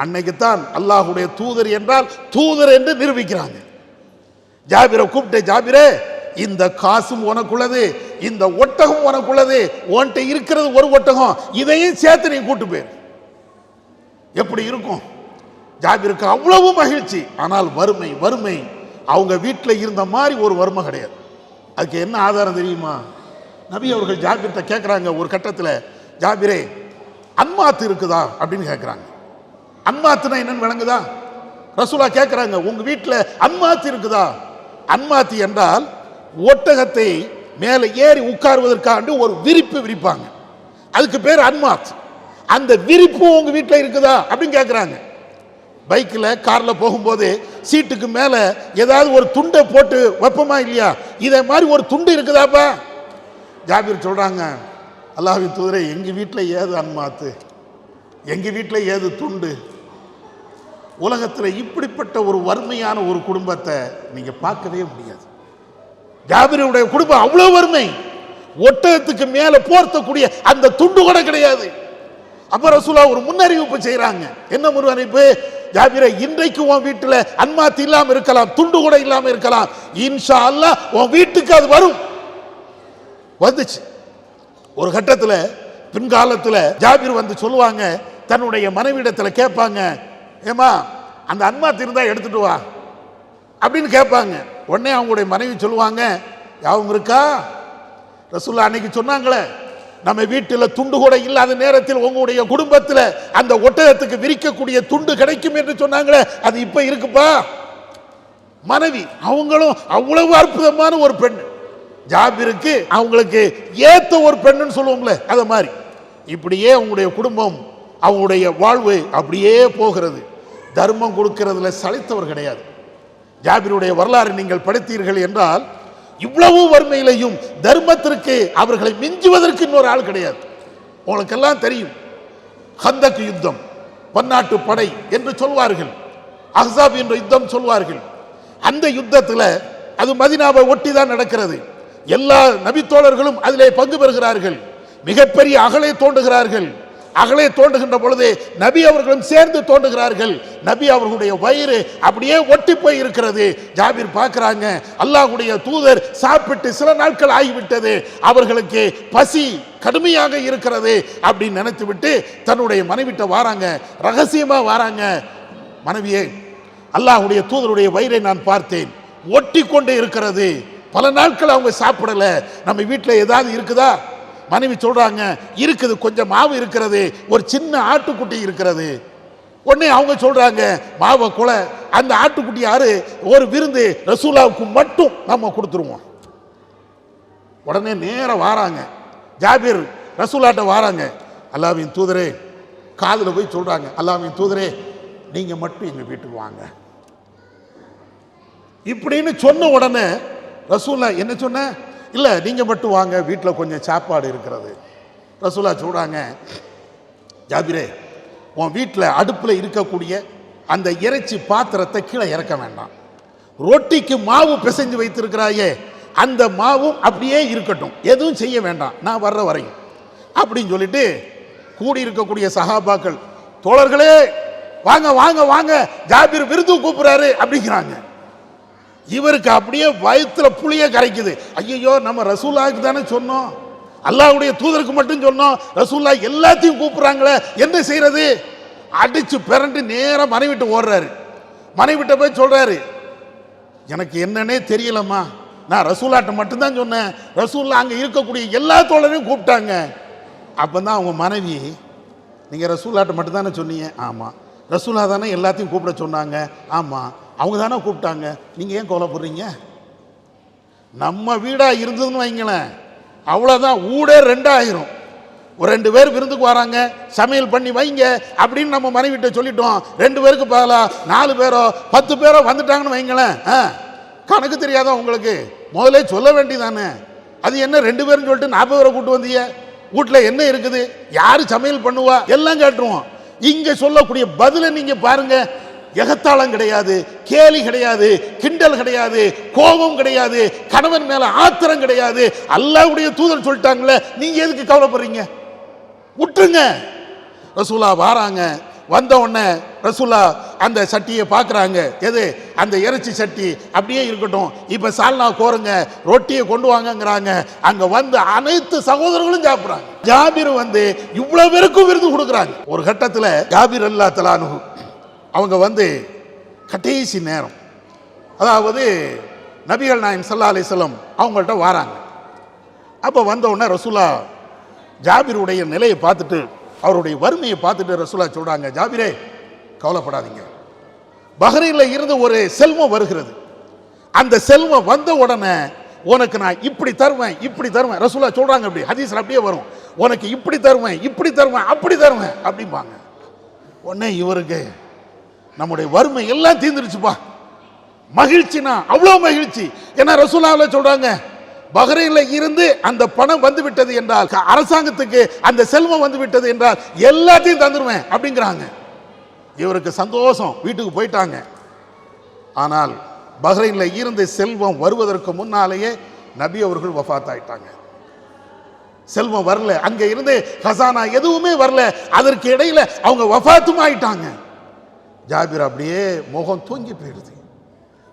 அன்னைக்குத்தான் அல்லாஹுடைய தூதர் என்றால் தூதர் என்று நிரூபிக்கிறாங்க. ஜாபிரை கூப்பிட்டு, ஜாபிரே இந்த காசும் உனக்குள்ளது, இந்த ஒட்டகம் உனக்குள்ளது, உன்கிட்ட இருக்கிறது ஒரு ஒட்டகம், இதையும் சேர்த்து நீ கூட்டு போயிரு. எப்படி இருக்கும்? ஜாபிருக்கு அவ்வளவு மகிழ்ச்சி. ஆனால் வறுமை வறுமை அவங்க வீட்டில் இருந்த மாதிரி ஒரு வறுமை கிடையாது. அதுக்கு என்ன ஆதாரம் தெரியுமா? நபி அவர்கள் ஜாபிர்கிட்ட கேட்குறாங்க ஒரு கட்டத்தில், ஜாபிரே அன்மாத்து இருக்குதா அப்படின்னு கேட்குறாங்க. அன்மாத்துனா என்னன்னு விளங்குதா? ரசூலா கேட்குறாங்க, உங்க வீட்டில் அன்மாத்து இருக்குதா? அன்மாத்து என்றால் ஒட்டகத்தை மேலே ஏறி உட்காருவதற்காண்டு ஒரு விரிப்பு விரிப்பாங்க, அதுக்கு பேர் அன்மாத். அந்த விரிப்பு உங்க வீட்டில் இருக்குதா அப்படின்னு கேட்குறாங்க. பைக்கில் காரில் போகும்போது சீட்டுக்கு மேலே ஏதாவது ஒரு துண்டை போட்டு வைப்போமா இல்லையா? இதே மாதிரி ஒரு துண்டு இருக்குதாப்பா? ஜாபிர் சொல்கிறாங்க, அல்லாஹ்வின் தூதரே எங்கள் வீட்டில் ஏது அன்மாத்து, எங்கள் வீட்டில் ஏது துண்டு? உலகத்தில் இப்படிப்பட்ட ஒரு வறுமையான ஒரு குடும்பத்தை நீங்கள் பார்க்கவே முடியாது. ஜாபிருடைய குடும்பம் அவ்வளோ வறுமை, ஒட்டகத்துக்கு மேலே போர்த்தக்கூடிய அந்த துண்டு கூட கிடையாது. அப்ப ரசூலா ஒரு முன்னறிவிப்பு செய்யறாங்க. என்ன முன்னறிவிப்பு? ஜாபிரே இன்றைக்கு உன் வீட்டில் அன்மாத்து இல்லாமல் இருக்கலாம், துண்டு கூட இல்லாமல் இருக்கலாம், இன்ஷா அல்லாஹ் உன் வீட்டுக்கு அது வரும். வந்துச்சு. ஒரு கட்டத்தில் பின்காலத்தில் ஜாபிர் வந்து சொல்லுவாங்க, தன்னுடைய மனைவியிடத்தில் கேட்பாங்க, ஏமா அந்த அன்மாத்து இருந்தா எடுத்துட்டு வா அப்படின்னு கேட்பாங்க. உடனே அவங்களுடைய மனைவி சொல்லுவாங்க, யாவும் இருக்கா? ரசூலா அன்னைக்கு சொன்னாங்களே, நம்ம வீட்டில் துண்டு கூட இல்லாத நேரத்தில் உங்களுடைய குடும்பத்தில் அந்த ஒட்டகத்துக்கு விரிக்கக்கூடிய துண்டு கிடைக்கும் என்று சொன்னாங்களே, அது இப்ப இருக்குப்பா. மனைவி அவங்களும் அவ்வளவு அற்புதமான ஒரு பெண். ஜாபிருக்கு அவங்களுக்கு ஏத்த ஒரு பெண்ணுன்னு சொல்லுவோம்ல, அத மாதிரி இப்படியே அவங்களுடைய குடும்பம், அவங்களுடைய வாழ்வு அப்படியே போகிறது. தர்மம் கொடுக்கிறதுல சளைத்தவர் கிடையாது. ஜாபிருடைய வரலாறு நீங்கள் படித்தீர்கள் என்றால் இவ்வளவு வறுமையிலையும் தர்மத்திற்கு அவர்களை மிஞ்சுவதற்கு இன்னொரு ஆள் கிடையாது. உங்களுக்கெல்லாம் தெரியும், ஹந்தக் யுத்தம், பன்னாட்டு படை என்று சொல்வார்கள், அஹ்ஸாப் என்ற யுத்தம் சொல்வார்கள். அந்த யுத்தத்தில் அது மதீனாவை ஒட்டி தான் நடக்கிறது. எல்லா நபித்தோழர்களும் அதிலே பங்கு பெறுகிறார்கள். மிகப்பெரிய அகலை தோண்டுகிறார்கள். அகலே தோண்டுகின்ற பொழுது நபி அவர்களும் சேர்ந்து தோண்டுகிறார்கள். நபி அவர்களுடைய வயிறு அப்படியே ஒட்டி போய் இருக்கிறது. ஜாபிர் பார்க்கிறாங்க, அல்லாஹ்வுடைய தூதர் சாப்பிட்டு சில நாட்கள் ஆகிவிட்டது, அவர்களுக்கு பசி கடுமையாக இருக்கிறது அப்படின்னு நினைத்து விட்டு தன்னுடைய மனைவிட்ட வாராங்க, ரகசியமா வாராங்க. மனைவியே, அல்லாஹ்வுடைய தூதருடைய வயிறை நான் பார்த்தேன், ஒட்டி கொண்டு இருக்கிறது, பல நாட்கள் அவங்க சாப்பிடல, நம்ம வீட்டில் ஏதாவது இருக்குதா? மனைவி சொல்றாங்க, இருக்குது, கொஞ்சம் மாவு இருக்கிறது, ஒரு சின்ன ஆட்டுக்குட்டி இருக்கிறது. உடனே அவங்க சொல்றாங்க, மாவை கொலை, அந்த ஆட்டுக்குட்டி யாரு, ஒரு விருந்து ரசூலாவுக்கு மட்டும் நம்ம கொடுத்துருவோம். உடனே நேர வாராங்க, ஜாபிர் ரசூலாட்ட வாராங்க, அல்லாஹ்வின் தூதரே, காதுல போய் சொல்றாங்க, அல்லாஹ்வின் தூதரே, நீங்க மட்டும் எங்க வீட்டுக்கு வாங்க இப்படின்னு சொன்ன உடனே ரசூலா என்ன சொன்ன, இல்லை நீங்க மட்டும் வாங்க, வீட்டில் கொஞ்சம் சாப்பாடு இருக்கிறது. ரசூலா சொல்றாங்க, ஜாபிரே, உன் வீட்டில் அடுப்பில் இருக்கக்கூடிய அந்த இறைச்சி பாத்திரத்தை கீழே இறக்க வேண்டாம், ரொட்டிக்கு மாவு பிசைஞ்சு வைத்திருக்கிறாயே அந்த மாவும் அப்படியே இருக்கட்டும், எதுவும் செய்ய வேண்டாம், நான் வர்ற வரையும் அப்படின்னு சொல்லிட்டு கூடி இருக்கக்கூடிய சஹாபாக்கள், தோழர்களே வாங்க வாங்க வாங்க, ஜாபிர் விருது கூப்பிடுறாரு அப்படிங்கிறாங்க. இவருக்கு அப்படியே வயிற்றுல புளிய கரைக்குது. ஐயோ, நம்ம ரசூலாவுக்கு தானே சொன்னோம், அல்லாஹ்வுடைய தூதருக்கு மட்டும் சொன்னோம், ரசூல்லா எல்லாத்தையும் கூப்பிடுறாங்களே, என்ன செய்யறது? அடிச்சு பிறண்டு நேர மனைவிட்டு ஓடுறாரு. மனைவிட்ட போய் சொல்றாரு, எனக்கு என்னன்னே தெரியலம்மா, நான் ரசூலாட்ட மட்டும்தான் சொன்னேன், ரசூல்லா அங்கே இருக்கக்கூடிய எல்லா தோழரையும் கூப்பிட்டாங்க. அப்பதான் அவங்க மனைவி, நீங்க ரசூலாட்ட மட்டும் தானே சொன்னீங்க? ஆமா. ரசூலா தானே எல்லாத்தையும் கூப்பிட சொன்னாங்க? ஆமா. அவங்க தானே கூப்பிட்டாங்க, நீங்க ஏன் கவலைப்படுறீங்க? நம்ம வீடா இருந்ததுன்னு வைங்களேன், அவ்வளோதான், ஊடே ரெண்டாயிரும். ஒரு 2 பேர் விருந்துக்கு வராங்க, சமையல் பண்ணி வைங்க அப்படின்னு நம்ம மனைவிட்ட சொல்லிட்டோம். 2 பேருக்கு பதிலா 4 பேரோ 10 பேரோ வந்துட்டாங்கன்னு வைங்களேன், கணக்கு தெரியாதா உங்களுக்கு? முதல்ல சொல்ல வேண்டியதானே, அது என்ன 2 பேரும் சொல்லிட்டு 40 பேரை கூட்டு வந்தீங்க, வீட்டில் என்ன இருக்குது, யாரு சமையல் பண்ணுவா, எல்லாம் கேட்டுருவோம். இங்க சொல்லக்கூடிய பதில நீங்க பாருங்க, எகத்தாளம் கிடையாது, கேலி கிடையாது, கிண்டல் கிடையாது, கோபம் கிடையாது, கணவன் மேல ஆத்திரம் கிடையாது. அல்லாஹ்வுடைய தூதர் சொல்லிட்டாங்களே, நீங்க எதுக்கு கவலைப்படுறீங்க? விட்டுருங்க. ரசூலா வாராங்க, வந்த உடனே ரசூலா அந்த சட்டியை பார்க்குறாங்க, எது அந்த இறைச்சி சட்டி அப்படியே இருக்கட்டும், இப்போ சால்னா கோருங்க, ரொட்டியை கொண்டு வாங்கங்கிறாங்க. அங்கே வந்து அனைத்து சகோதரர்களும் சாப்பிட்றாங்க. ஜாபிர் வந்து இவ்வளோ பேருக்கும் விருது கொடுக்குறாங்க. ஒரு கட்டத்தில் ஜாபிர் அல்லாஹ் தஆலா அன்ஹு அவங்க வந்து கடைசி நேரம், அதாவது நபிகள் நாயகம் ஸல்லல்லாஹு அலைஹி வஸல்லம் அவங்கள்ட்ட வராங்க. அப்போ வந்த உடனே ரசூலா ஜாபிருடைய நிலையை பார்த்துட்டு, அவருடைய வறுமையை பார்த்துட்டு ரசூலா சொல்றாங்க, ஜாபிரே கவலைப்படாதீங்க, பஹ்ரைனில் இருந்து ஒரு செல்வம் வருகிறது, அந்த செல்வம் வந்த உடனே உனக்கு நான் இப்படி தருவேன், இப்படி தருவேன். ரசூலா சொல்றாங்க, அப்படி ஹதீஸ்ல அப்படியே வரும், உனக்கு இப்படி தருவேன், இப்படி தருவேன், அப்படி தருவேன் அப்படிம்பாங்க. உடனே இவருக்கு நம்முடைய வறுமை எல்லாம் தீர்ந்துருச்சுப்பா, மகிழ்ச்சினா அவ்வளோ மகிழ்ச்சி. ஏன்னா ரசூலாவில் சொல்றாங்க, பஹ்ரைனில் இருந்து அந்த பணம் வந்து விட்டது என்றால், அரசாங்கத்துக்கு அந்த செல்வம் வந்து விட்டது என்றால் எல்லாத்தையும் தந்துருவேன் அப்படிங்கிறாங்க. இவருக்கு சந்தோஷம், வீட்டுக்கு போயிட்டாங்க. ஆனால் பஹ்ரைனில் இருந்து செல்வம் வருவதற்கு முன்னாலேயே நபி அவர்கள் வஃபாத் ஆயிட்டாங்க. செல்வம் வரல, அங்க இருந்து ஹசானா எதுவுமே வரல, அதற்கு இடையில அவங்க வஃபாத்தும் ஆயிட்டாங்க. ஜாபிர் அப்படியே முகம் தூங்கி போயிடுது.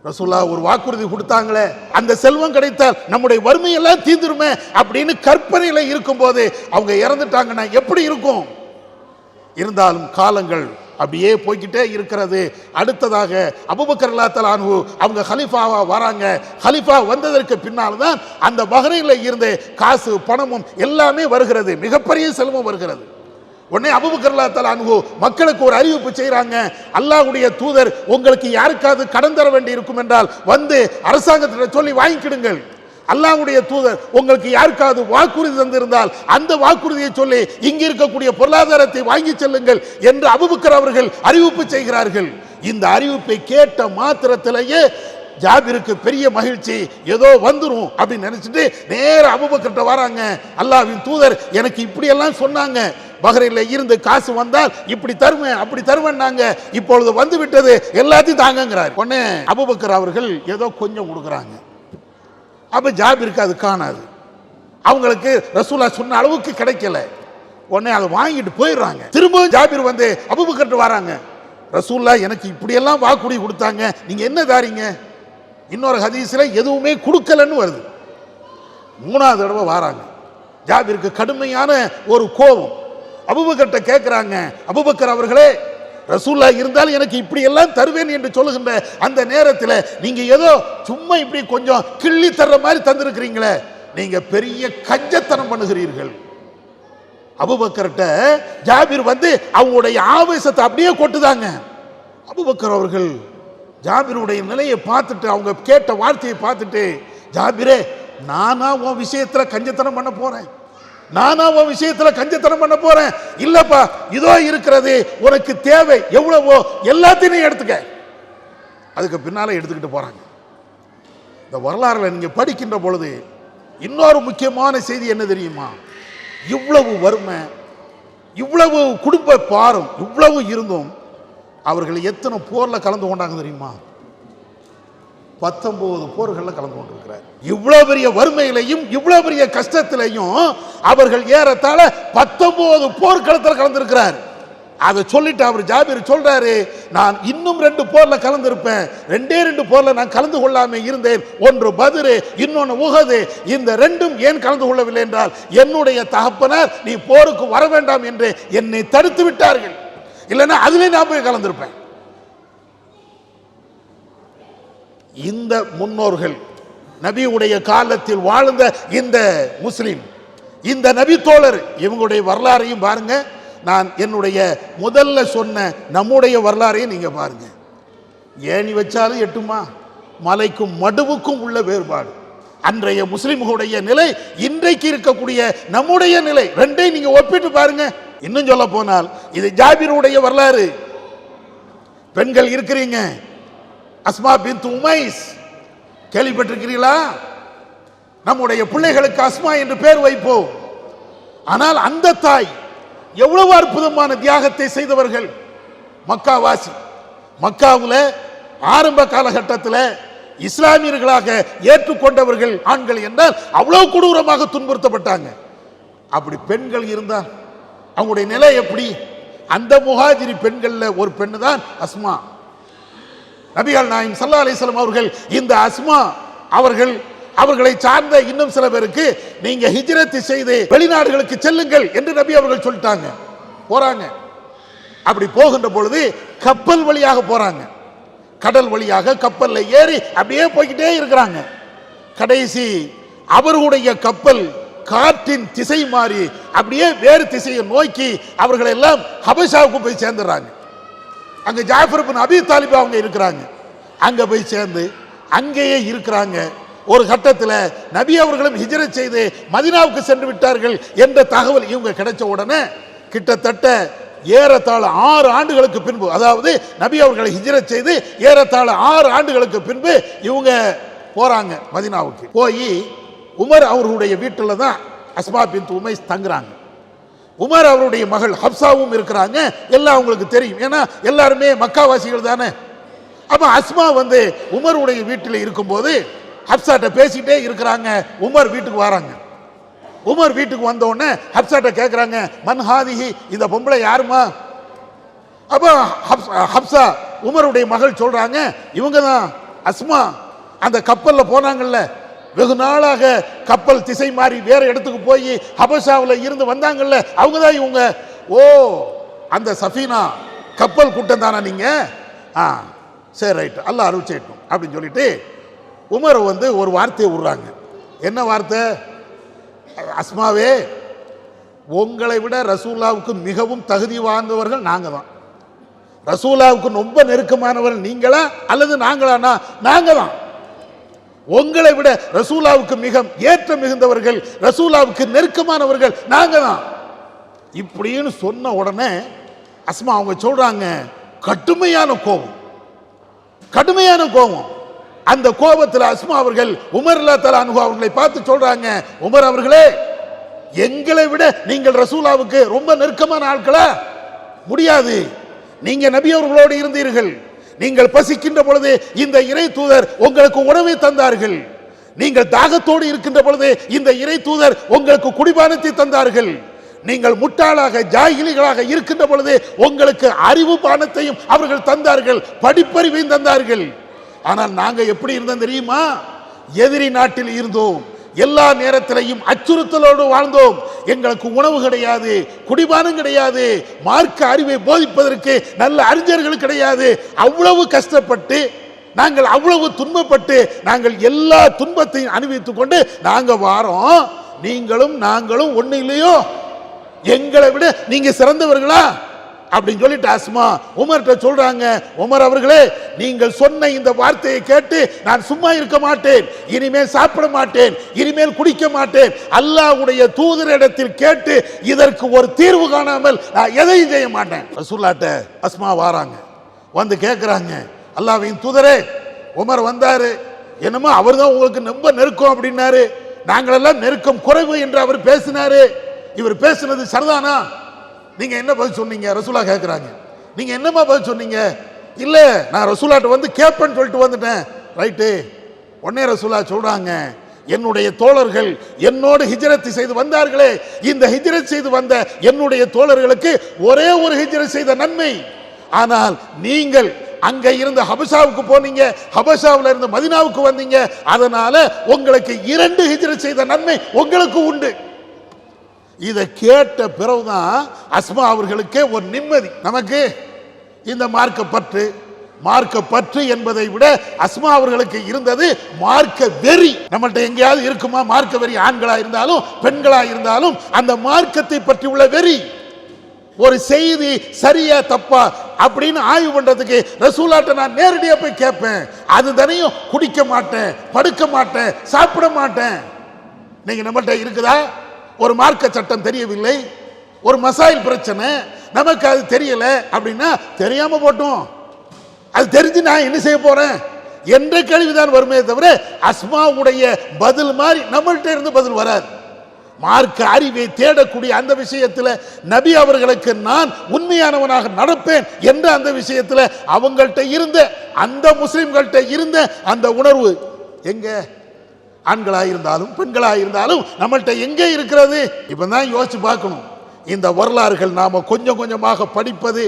ரசூலா ஒரு வாக்குறுதி கொடுத்தாங்களே, அந்த செல்வம் கிடைத்தால் நம்முடைய வறுமையெல்லாம் தீர்ந்துருமே அப்படின்னு கற்பனையில இருக்கும் போது அவங்க இறந்துட்டாங்கன்னா எப்படி இருக்கும்? இருந்தாலும் காலங்கள் அப்படியே போய்கிட்டே இருக்கிறது. அடுத்ததாக அபூபக்கர் ரலியல்லாஹு அன்ஹு அவங்க ஹலீஃபாவா வராங்க. ஹலீஃபா வந்ததற்கு பின்னால் தான் அந்த பஹ்ரைனில் இருந்து காசு பணமும் எல்லாமே வருகிறது, மிகப்பெரிய செல்வம் வருகிறது. உடனே அபூபக்கர் ரலியல்லாஹு அன்ஹு மக்களுக்கு ஒரு அறிவிப்பு செய்கிறாங்க, அல்லாஹ்வுடைய தூதர் உங்களுக்கு யாருக்காவது கடன் தர வேண்டி இருக்கும் என்றால் வந்து அரசாங்கத்திடம் சொல்லி வாங்கிக்கிடுங்கள். அல்லாஹ்வுடைய தூதர் உங்களுக்கு யாருக்காவது வாக்குறுதி தந்திருந்தால் அந்த வாக்குறுதியை சொல்லி இங்க இருக்கக்கூடிய பொருளாதாரத்தை வாங்கி செல்லுங்கள் என்று அபூபக்கர் அவர்கள் அறிவிப்பு செய்கிறார்கள். இந்த அறிவிப்பை கேட்ட மாத்திரத்திலேயே ஜாபிருக்கு பெரிய மகிழ்ச்சி, ஏதோ வந்துரும் அப்படின்னு நினைச்சிட்டு நேர அபூபக்கர்ட்ட வராங்க. அல்லாஹ்வின் தூதர் எனக்கு இப்படி எல்லாம் சொன்னாங்க, பஹ்ரைனில் இருந்து காசு வந்தால் இப்படி தருவேன் அப்படி தருவேன்னாங்க, இப்பொழுது வந்து விட்டது, எல்லாத்தையும் தாங்கங்கிறார். உடனே அபூபக்கர் அவர்கள் ஏதோ கொஞ்சம் கொடுக்குறாங்க. அப்ப ஜாபிருக்கு அது காணாது, அவங்களுக்கு ரசூலா சொன்ன அளவுக்கு கிடைக்கல. உடனே அதை வாங்கிட்டு போயிடுறாங்க. திரும்பவும் ஜாபிர் வந்து அபூபக்கர்ட்ட வராங்க, ரசூல்லா எனக்கு இப்படியெல்லாம் வாக்குறுதி கொடுத்தாங்க, நீங்க என்ன தாரீங்க? இன்னொரு ஹதீஸ்ல எதுவுமே கொடுக்கலன்னு வருது. மூணாவது தடவை வராங்க. ஜாபிருக்கு கடுமையான ஒரு கோபம். அபூபக்கர்ட்ட கேட்கிறாங்க, அபூபக்கர் அவர்களே, ரசூல்லா இருந்தாலும் எனக்கு இப்படி எல்லாம் தருவேன் என்று சொல்லுகின்ற அந்த நேரத்தில் நீங்க ஏதோ சும்மா இப்படி கொஞ்சம் கிள்ளி தர்ற மாதிரி தந்திருக்கிறீங்களே, நீங்க பெரிய கஞ்சத்தனம் பண்ணுகிறீர்கள். அபூபக்கர்ட்ட ஜாபிர் வந்து அவங்களுடைய ஆவேசத்தை அப்படியே கொட்டுதாங்க. அபூபக்கர் அவர்கள் ஜாபிருடைய நிலையை பார்த்துட்டு, அவங்க கேட்ட வார்த்தையை பார்த்துட்டு, ஜாபிரே, நானா உன் விஷயத்துல கஞ்சத்தனம் பண்ண போறேன்? நானா உன் விஷயத்துல கஞ்சத்தனம் பண்ண போறேன்? இல்லப்பா, இதோ இருக்கிறது, உனக்கு தேவை எவ்வளவோ எல்லாத்தையும் எடுத்துக்க. அதுக்கு பின்னால எடுத்துக்கிட்டு போறாங்க. இந்த வரலாறுல நீங்க படிக்கின்ற பொழுது இன்னொரு முக்கியமான செய்தி என்ன தெரியுமா? இவ்வளவு வறுமை, இவ்வளவு குடும்ப பாரம், இவ்வளவு இருந்தும் அவர்கள் எத்தனை போர்ல கலந்து கொண்டாங்க தெரியுமா? 19 போர்களில் கலந்து கொண்டிருக்கிறார். இவ்வளவு பெரிய வறுமையிலையும் இவ்வளவு பெரிய கஷ்டத்திலையும் அவர்கள் ஏறத்தாழ 19 போர்க்களத்தில் கலந்திருக்கிறார். அதை சொல்லிட்டு அவர் ஜாபிர் சொல்றாரு, நான் இன்னும் 2 போர்ல கலந்திருப்பேன், 2 போர்ல நான் கலந்து கொள்ளாம இருந்தேன். ஒன்று பத்ரு, இன்னொன்று உஹது. இந்த 2ம் ஏன் கலந்து கொள்ளவில்லை என்றால், என்னுடைய தகப்பனார் நீ போருக்கு வர வேண்டாம் என்று என்னை தடுத்து விட்டார்கள். இல்லைன்னா அதிலே நான் போய் கலந்திருப்பேன். இந்த முன்னோர்கள் நபியுடைய காலத்தில் வாழ்ந்த இந்த முஸ்லிம், இந்த நபி தோழர், இவங்களுடைய வரலாறையும் பாருங்க. நான் என்னுடைய முதல்ல சொன்ன நம்முடைய வரலாறையும் நீங்க பாருங்க. ஏணி வச்சாலும் எட்டுமா? மலைக்கும் மடுவுக்கும் உள்ள வேறுபாடு. அன்றைய முஸ்லிம்களுடைய நிலை, இன்றைக்கு இருக்கக்கூடிய நம்முடைய நிலை, ரெண்டையும் நீங்க ஒப்பிட்டு பாருங்க. இன்னும் சொல்ல போனால் இது ஜாபிருடைய வரலாறு. பெண்கள் இருக்கிறீங்க, அஸ்மா பின்த் உமைஸ் கேள்விப்பட்டிருக்கிறீர்களா? நம்முடைய பிள்ளைகளுக்கு அஸ்மா என்று பேர் வைப்போம். ஆனால் அந்த தாய் எவ்வளவு அற்புதமான தியாகத்தை செய்தவர்கள். மக்காவாசி, மக்காவில் ஆரம்ப காலகட்டத்தில் இஸ்லாமியர்களாக ஏற்றுக்கொண்டவர்கள் ஆண்கள் என்றால் அவ்வளவு கொடூரமாக துன்புறுத்தப்பட்டாங்க. அப்படி பெண்கள் இருந்தால் அவங்களுடைய நிலை எப்படி? அந்த முஹாஜிரி பெண்கள்ல ஒரு பெண்ணு தான் அஸ்மா. நபிகள் நாயகம் ஸல்லல்லாஹு அலைஹி வஸல்லம் அவர்கள் இந்த அஸ்மா அவர்களை சார்ந்த இன்னும் சில பேருக்கு நீங்க ஹிஜ்ரத் செய்து வெளிநாடுகளுக்கு செல்லுங்கள் என்று நபி அவர்கள் சொல்லிட்டாங்க. போறாங்க. அப்படி போகின்ற பொழுது கப்பல் வழியாக போறாங்க. கடல் வழியாக கப்பல்ல ஏறி அப்படியே போய்கிட்டே இருக்கிறாங்க. கடைசி அவர்களுடைய கப்பல் காற்றின் திசை மாறி அப்படியே வேறு திசையை நோக்கி அவர்கள் எல்லாம் ஹபஷாவுக்கு போய் சேர்ந்துடுறாங்க. அங்க ஜாஃபர் இப்னு அபீ தாலிப் அவங்க இருக்கிறாங்க. அங்க போய் சேர்ந்து அங்கேயே இருக்கிறாங்க. ஒரு கட்டத்தில் நபி அவர்களும் ஹிஜ்ரத் செய்து மதீனாவுக்கு சென்று விட்டார்கள் என்ற தகவல் இவங்க கிடைச்ச உடனே கிட்டத்தட்ட ஏறத்தாழ 6 ஆண்டுகளுக்கு பின்பு, அதாவது நபி அவர்களை ஹிஜ்ரத் செய்து ஏறத்தாழ 6 ஆண்டுகளுக்கு பின்பு இவங்க போறாங்க மதீனாவுக்கு. போய் உமர் அவர்களுடைய வீட்டில் தான் அஸ்மா பின்த் உமைஸ் தங்குறாங்க. உமர் அவருடைய மகள் ஹப்சாவும் இருக்கிறாங்க. எல்லாம் அவங்களுக்கு தெரியும், ஏன்னா எல்லாருமே மக்காவாசிகள் தானே. அப்ப அஸ்மா வந்து உமருடைய வீட்டில் இருக்கும்போது ஹப்சாட்ட பேசிட்டே இருக்கிறாங்க. உமர் வீட்டுக்கு வராங்க. உமர் வீட்டுக்கு வந்த உடனே ஹப்சாட்ட கேட்கிறாங்க, மன்ஹாதிஹி, இந்த பொம்பளை யாருமா? அப்ப ஹப்சா உமருடைய மகள் சொல்றாங்க, இவங்க தான் அஸ்மா, அந்த கப்பல்ல போனாங்கல்ல, வெகு நாளாக கப்பல் திசை மாறி வேற இடத்துக்கு போய் ஹபஷாவில் இருந்து வந்தாங்கல்ல, அவங்க தான் இவங்க. ஓ, அந்த சஃபீனா கப்பல் கூட்டம் தானே நீங்க? சரி, ரைட், அல்லாஹ் அருள் செய்யட்டும் அப்படின்னு சொல்லிட்டு உமர் வந்து ஒரு வார்த்தையை விடுறாங்க. என்ன வார்த்தை? அஸ்மாவே, உங்களை விட ரசூலாவுக்கு மிகவும் தகுதி வாய்ந்தவர்கள் நாங்க தான். ரசூலாவுக்கு ரொம்ப நெருக்கமானவர்கள் நீங்களா அல்லது நாங்களானா? நாங்க தான். உங்களை விட ரசூலாவுக்கு மிக ஏற்ற மிகுந்தவர்கள், ரசூலாவுக்கு நெருக்கமானவர்கள் நாங்க தான். இப்படின்னு சொன்ன உடனே அஸ்மா அவங்க சொல்றாங்க, கடுமையான கோபம், கடுமையான கோபம். அந்த கோபத்தில் அஸ்மா அவர்கள் உமர் ரலியல்லாஹு அன்ஹு அவர்களை பார்த்து சொல்றாங்க, உமர் அவர்களே, எங்களை விட நீங்கள் ரசூலாவுக்கு ரொம்ப நெருக்கமான ஆட்களா? முடியாது. நீங்க நபி அவர்களோடு இருந்தீர்கள். நீங்கள் பசிக்கின்ற பொழுது இந்த இறை தூதர் உங்களுக்கு உணவை தந்தார்கள். நீங்கள் தாகத்தோடு இருக்கின்ற பொழுது இந்த இறை தூதர் உங்களுக்கு குடிபானத்தை தந்தார்கள். நீங்கள் முட்டாளாக ஜாகிலிகளாக இருக்கின்ற பொழுது உங்களுக்கு அறிவு பானத்தையும் அவர்கள் தந்தார்கள், படிப்பறிவையும் தந்தார்கள். ஆனால் நாங்க எப்படி இருந்தோம் தெரியுமா? எதிரி நாட்டில் இருந்தோம், எல்லா நேரத்திலையும் அச்சுறுத்தலோடு வாழ்ந்தோம். எங்களுக்கு உணவு கிடையாது, குடிபானம் கிடையாது, மார்க்க அறிவை போதிப்பதற்கு நல்ல அறிஞர்கள் கிடையாது. அவ்வளவு கஷ்டப்பட்டு நாங்கள் அவ்வளவு துன்பப்பட்டு நாங்கள் எல்லா துன்பத்தையும் அனுபவித்துக் கொண்டு நாங்க வாரோம். நீங்களும் நாங்களும் ஒண்ணு இல்லையோ? எங்களை விட நீங்க சிறந்தவர்களா அப்படின்னு சொல்லிட்டு அஸ்மா உமர்கிட்ட சொல்றாங்க, உமர் அவர்களே, நீங்கள் சொன்ன இந்த வார்த்தையை கேட்டு நான் சும்மா இருக்க மாட்டேன், இனிமேல் சாப்பிட மாட்டேன், இனிமேல் குடிக்க மாட்டேன். அல்லாஹ்வுடைய தூதரிடத்தில் கேட்டு இதற்கு ஒரு தீர்வு காணாமல் நான் எதையும் செய்ய மாட்டேன். ரசூலுல்லாஹ்ட்ட அஸ்மா வாராங்க, வந்து கேட்கிறாங்க, அல்லாஹ்வின் தூதரே, உமர் வந்தாரு, என்னமோ அவர் தான் உங்களுக்கு ரொம்ப நெருக்கம் அப்படின்னாரு, நாங்களெல்லாம் நெருக்கம் குறைவு என்று அவர் பேசினாரு, இவர் பேசினது சரிதானா? நீங்க என்ன பதில் சொன்னீங்க? ரசூலா கேட்கிறாங்க, நீங்க என்னமா பதில் சொன்னீங்க? இல்ல, நான் ரசூலாட்ட வந்து கேட்பேன்னு சொல்லிட்டு வந்துட்டேன். ரைட்டு. உடனே ரசூலா சொல்றாங்க, என்னுடைய தோழர்கள் என்னோடு ஹிஜ்ரத் செய்து வந்தார்களே, இந்த ஹிஜ்ரத் செய்து வந்த என்னுடைய தோழர்களுக்கு ஒரே ஒரு ஹிஜ்ரத் செய்த நன்மை. ஆனால் நீங்கள் அங்க இருந்து ஹபஷாவுக்கு போனீங்க, ஹபஷாவுல இருந்து மதீனாவுக்கு வந்தீங்க, அதனால உங்களுக்கு 2 ஹிஜ்ரத் செய்த நன்மை உங்களுக்கு உண்டு. இதை கேட்ட பிறகுதான் அஸ்மா அவர்களுக்கே ஒரு நிம்மதி. நமக்கு இந்த மார்க்க பற்று என்பதை விட அஸ்மா அவர்களுக்கு இருந்தது மார்க்க வெறி. நம்மள்ட்ட எங்கேயாவது இருக்குமா மார்க்க வெறி? ஆண்களா இருந்தாலும் பெண்களா இருந்தாலும் அந்த மார்க்கத்தை பற்றி உள்ள வெறி. ஒரு செய்தி சரியா தப்பா அப்படின்னு ஆய்வு பண்றதுக்கு ரசூலாட்ட நான் நேரடியா போய் கேட்பேன். அது தனியும் குடிக்க மாட்டேன், படுக்க மாட்டேன், சாப்பிட மாட்டேன். நீங்க நம்மள்ட்ட இருக்குதா? ஒரு மார்க்க சட்டம் தெரியவில்லை, ஒரு மசாயில் பிரச்சனை நமக்கு அது தெரியல அப்படின்னா தெரியாம போட்டோம், அது தெரிஞ்சு நான் என்ன செய்ய போறேன் என்ற கேள்விதான் வருமே தவிர அஸ்மாவுடைய பதில் மாதிரி நம்மள்ட்ட இருந்து பதில் வராது. மார்க்க அறிவை தேடக்கூடிய அந்த விஷயத்தில் நபி அவர்களுக்கு நான் உண்மையானவனாக நடப்பேன் என்ற அந்த விஷயத்தில் அவங்கள்ட்ட இருந்த அந்த முஸ்லிம்கள்ட்ட இருந்த அந்த உணர்வு எங்க? ஆண்களாக இருந்தாலும் பெண்களாக இருந்தாலும் நம்மள்ட்ட எங்கே இருக்கிறது? இப்பதான் யோசிச்சு பார்க்கணும். இந்த வரலாறுகள் நாம கொஞ்சம் கொஞ்சமாக படிப்பது,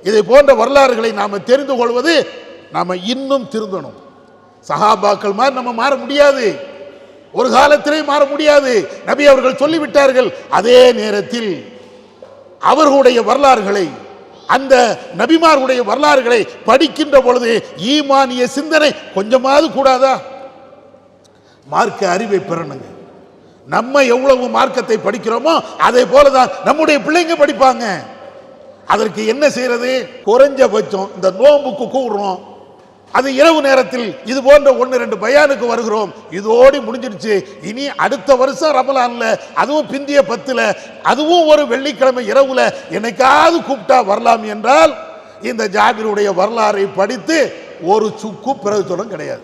இதை போன்ற வரலாறுகளை நாம தெரிந்து கொள்வது, நாம இன்னும் திருந்தணும். சஹாபாக்கள் மாதிரி நம்ம மாற முடியாது, ஒரு காலத்திலே மாற முடியாது. நபி அவர்கள் சொல்லிவிட்டார்கள். அதே நேரத்தில் அவர்களுடைய வரலாறுகளை, அந்த நபிமார்களுடைய வரலாறுகளை படிக்கின்ற பொழுது ஈமானிய சிந்தனை கொஞ்சமாவது கூடாதா? மார்க்க அறிவை பெறணுங்க. நம்ம எவ்வளவு மார்க்கத்தை படிக்கிறோமோ அதே போலதான் நம்முடைய பிள்ளைங்க படிப்பாங்க. அதற்கு என்ன செய்யறது? குறைஞ்சபட்சம் இந்த நோம்புக்கு கூடுறோம், அது இரவு நேரத்தில் இது போன்ற 1-2 பயானுக்கு வருகிறோம், இதோடு முடிஞ்சிருச்சு. இனி அடுத்த வருஷம் ரமலான்ல, அதுவும் பிந்திய 10ல, அதுவும் ஒரு வெள்ளிக்கிழமை இரவுல என்னைக்காவது கூப்பிட்டா வரலாம் என்றால் இந்த ஜாபிருடைய வரலாறை படித்து ஒரு சுக்கு பிரயோஜனம் கிடையாது.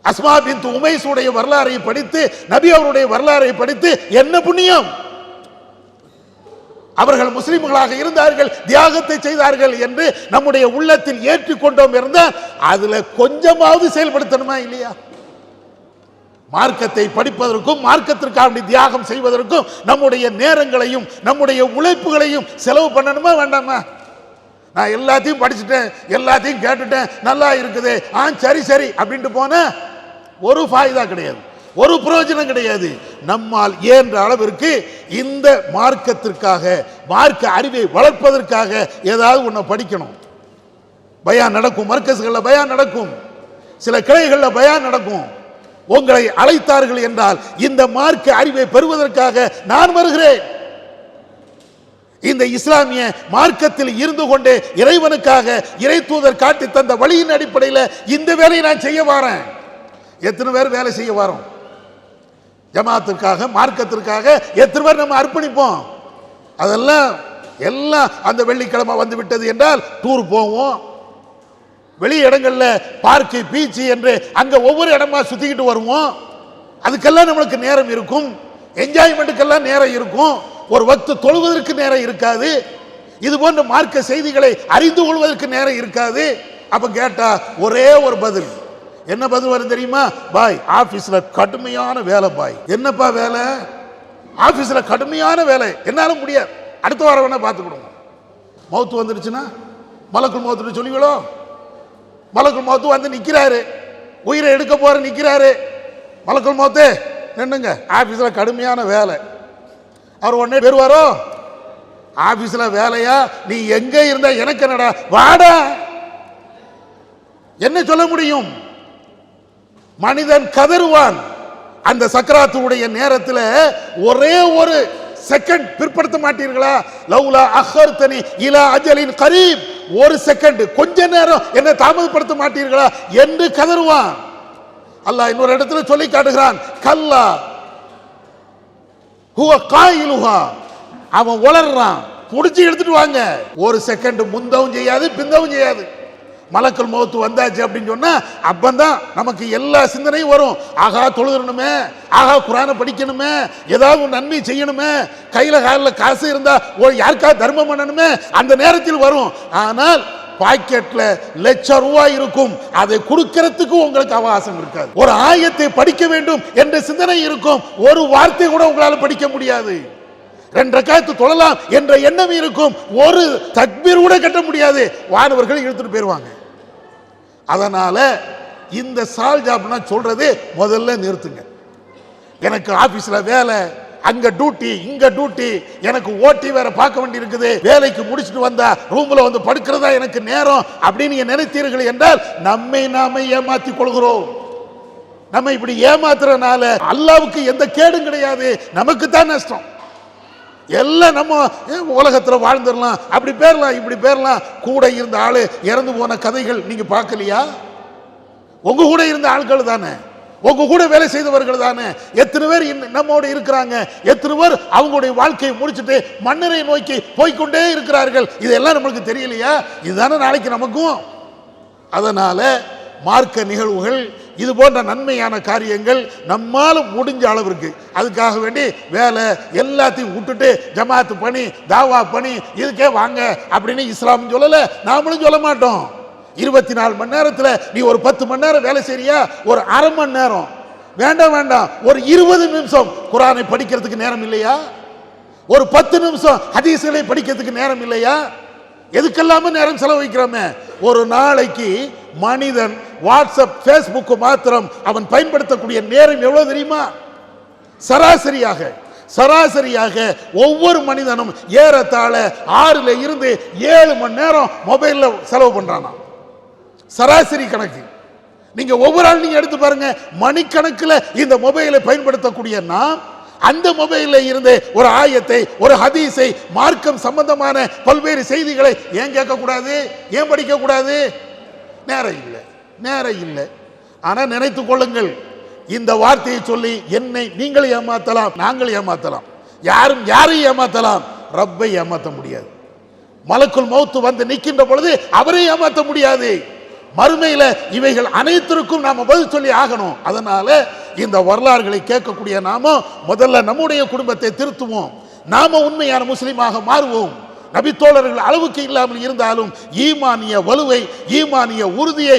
அஸ்மா பின்த் உமைஸ் உடைய வரலாறை படித்து, நபி அவருடைய வரலாறை படித்து என்ன புண்ணியம்? அவர்கள் முஸ்லிம்களாக இருந்தார்கள், தியாகத்தை செய்தார்கள் என்று நம்முடைய உள்ளத்தில் ஏற்றுக்கொண்டோம் இருந்தால் அதுல கொஞ்சமாவது செயல்படுத்தணுமா இல்லையா? மார்க்கத்தை படிப்பதற்கும் மார்க்கத்திற்காக தியாகம் செய்வதற்கும் நம்முடைய நேரங்களையும் நம்முடைய உழைப்புகளையும் செலவு பண்ணணுமா வேண்டாமா? நான் எல்லாத்தையும் படிச்சுட்டேன், எல்லாத்தையும் கேட்டுட்டேன், நல்லா இருக்குது, சரி சரி அப்படின்ட்டு போன ஒரு ஃபாயிதா கிடையாது, ஒரு பிரயோஜனம் கிடையாது. நம்மால் இயன்ற அளவிற்கு இந்த மார்க்கத்திற்காக, மார்க்க அறிவை வளர்ப்பதற்காக ஏதாவது ஒன்றை படிக்கணும். பயான் நடக்கும், மர்கஸ்களில் பயான் நடக்கும், சில கிளைகளில் பயான் நடக்கும். உங்களை அழைத்தார்கள் என்றால் இந்த மார்க்க அறிவை பெறுவதற்காக நான் வருகிறேன். இந்த இஸ்லாமிய மார்க்கத்தில் இருந்து கொண்டு இறைவனுக்காக இறை தூதர் காட்டி தந்த வழியின் அடிப்படையில் இந்த வேலையை நான் செய்ய வரேன். எத்தனை பேர் வேலை செய்ய வரோம்? ஜமாத்திற்காக, மார்க்கத்திற்காக எத்தனை பேர் நம்ம அர்ப்பணிப்போம்? அதெல்லாம் எல்லாம் அந்த வெள்ளிக்கிழமை வந்து விட்டது என்றால் டூர் போவோம், வெளி இடங்களில் பார்க்கு, பீச்சு என்று அங்க ஒவ்வொரு இடமா சுத்திக்கிட்டு வருவோம். அதுக்கெல்லாம் நம்மளுக்கு நேரம் இருக்கும், என்ஜாய்மெண்ட்டுக்கெல்லாம் நேரம் இருக்கும். ஒரு வக்து தொழுவதற்கு நேரம் இருக்காது, இது போன்ற மார்க்க செய்திகளை அறிந்து கொள்வதற்கு நேரம் இருக்காது. அப்ப கேட்டா ஒரே ஒரு பதில், என்ன பதில் வரும் தெரியுமா? பாய், ஆபீஸ்ல கடுமையான வேலை பாய். என்னப்பா வேலை? ஆபீஸ்ல கடுமையான வேலை, என்னால முடியாது, அடுத்த வாரம் வேணா பார்த்துக்கிடுவோம். மௌத்து வந்துடுச்சுன்னா மலக்குள் மௌத்து சொல்லிவிடோ. மலக்குள் மௌத்து வந்து நிற்கிறாரு, உயிரை எடுக்க போற நிற்கிறாரு. மலக்குள் மௌத்து நின்னுங்க, ஆபீஸ்ல கடுமையான வேலை. அவர் உடனே பெறுவாரோ? ஆபீஸ்ல வேலையா, நீ எங்க இருந்தா எனக்கு என்னடா, வாடா. என்ன சொல்ல முடியும்? மனிதன் கதறுவான். அந்த சக்கராத்துடைய நேரத்தில் ஒரே ஒரு செகண்ட் பிற்படுத்த மாட்டீர்களா? லவ்லா அஹர்தனி இலா அஜலின் கரீப், ஒரு செகண்ட், கொஞ்ச நேரம் என்ன தாமதப்படுத்த மாட்டீர்களா என்று கதறுவான். அல்லாஹ் இன்னொரு இடத்துல சொல்லி காட்டுகிறான், கல்லா ஹுவ காயிலுஹா, அவன் உளறான், புடிச்சு எடுத்துட்டு வாங்க. ஒரு செகண்ட் முந்தவும் செய்யாது பிந்தவும் செய்யாது. மலக்குள் மௌத்து வந்தாச்சு அப்படின்னு சொன்னா அப்பந்தான் நமக்கு எல்லா சிந்தனையும் வரும். ஆகா தொழுகணுமே, ஆகா குரானை படிக்கணுமே, ஏதாவது நன்மை செய்யணுமே, கையில காலில் காசு இருந்தா யாருக்காவது தர்மம் பண்ணணுமே, அந்த நேரத்தில் வரும். ஆனால் பாக்கெட்ல ₹1,00,000 இருக்கும், அதை கொடுக்கிறதுக்கு உங்களுக்கு அவகாசம் இருக்காது. ஒரு ஆயத்தை படிக்க வேண்டும் என்ற சிந்தனை இருக்கும், ஒரு வார்த்தை கூட உங்களால் படிக்க முடியாது. 2 ரக்காத்து தொழலாம் என்ற எண்ணம் இருக்கும், ஒரு தக்பீர் கூட கட்ட முடியாது. வானவர்கள் இழுத்துட்டு போயிருவாங்க. அதனால இந்த சால் ஜாப்னா சொல்றது முதல்ல நிறுத்துங்க. எனக்கு ஆபீஸ்ல வேலை, அங்க டியூட்டி, இங்க டியூட்டி, எனக்கு ஓட்டி வேற பார்க்க வேண்டி இருக்குது, வேலைக்கு முடிச்சுட்டு வந்தா ரூம்ல வந்து படுக்கிறதா எனக்கு நேரம் அப்படின்னு நீங்க நினைத்தீர்கள் என்றால் நம்மை நாமே ஏமாத்திக் கொள்கிறோம். நம்ம இப்படி ஏமாத்துறதுனால அல்லாவுக்கு எந்த கேடும் கிடையாது, நமக்கு தான் நஷ்டம். எல்லாம் நம்ம உலகத்தில் வாழ்ந்துடலாம், அப்படி பேரலாம் இப்படி பேரலாம். கூட இருந்த ஆளு இறந்து போன கதைகள் நீங்க பார்க்கலையா? உங்க கூட இருந்த ஆட்கள் தானே, உங்க கூட வேலை செய்தவர்கள் தானே. எத்தனை பேர் நம்மோடு இருக்கிறாங்க, எத்தனை பேர் அவங்களுடைய வாழ்க்கையை முடிச்சுட்டு மன்னரை நோக்கி போய்கொண்டே இருக்கிறார்கள். இதெல்லாம் நம்மளுக்கு தெரியலையா? இதுதானே நாளைக்கு நமக்கும். அதனால மார்க்க நிகழ்வுகள், இது போன்ற நன்மையான காரியங்கள் நம்மால முடிஞ்ச அளவிற்கு, அதுக்காக வேண்டி வேலை எல்லாத்தையும் விட்டுட்டு ஜமாத்து பணி, தாவா பணி, இதுக்கே வாங்க அப்படின்னு இஸ்லாம் சொல்லல, நாமளும் சொல்ல மாட்டோம். 24 மணி நேரத்தில் நீ ஒரு 10 மணி நேரம் வேலை செய்றியா, ஒரு அரை மணி நேரம் வேண்டாம் வேண்டாம், ஒரு 20 நிமிஷம் குர்ஆனை படிக்கிறதுக்கு நேரம் இல்லையா? ஒரு 10 நிமிஷம் ஹதீஸ்களை படிக்கிறதுக்கு நேரம் இல்லையா? எதுக்கெல்லாம நேரம் செலவழிக்கிறோமே. ஒரு நாளைக்கு மனிதன் வாட்ஸ்அப், ஃபேஸ்புக் மாத்திரம் அவன் பயன்படுத்தக்கூடிய நேரம் எவ்வளவு தெரியுமா? சராசரியாக ஒவ்வொரு மனிதனும் ஏறத்தாழ 6ல இருந்து 7 மணி நேரம் மொபைல்ல செலவு பண்றானா, சராசரி கணக்கு. நீங்க ஒவ்வொரு ஆள் நீங்க எடுத்து பாருங்க, மணிக்கணக்கில் இந்த மொபைலை பயன்படுத்தக்கூடிய நாம் அந்த மொபைல்ல இருந்து ஒரு ஆயத்தை, ஒரு ஹதீஸை, மார்க்கம் சம்பந்தமான பல்வேறு செய்திகளை ஏன் கேட்கக்கூடாது, ஏன் படிக்க கூடாது? நேரம் இல்லை. ஆனா நினைத்துக் கொள்ளுங்கள், இந்த வார்த்தையை சொல்லி என்னை நீங்கள் ஏமாத்தலாம், நாங்கள் ஏமாத்தலாம், யாரையும் ஏமாத்தலாம், ரப்பை ஏமாத்த முடியாது. மலக்குள் மௌத்து வந்து நிற்கின்ற பொழுது அவரை ஏமாத்த முடியாது. மறுமையில இவைகள் அனைத்திற்கும் நாம பதில் சொல்லி ஆகணும். அதனால இந்த வரலாறுகளை கேட்கக்கூடிய நாம முதல்ல நம்முடைய குடும்பத்தை திருத்துவோம், நாம உண்மையான முஸ்லிமாக மாறுவோம். நபித்தோழர்கள் அளவுக்கு இல்லாமல் இருந்தாலும் ஈமானிய வலுவை, ஈமானிய உறுதியை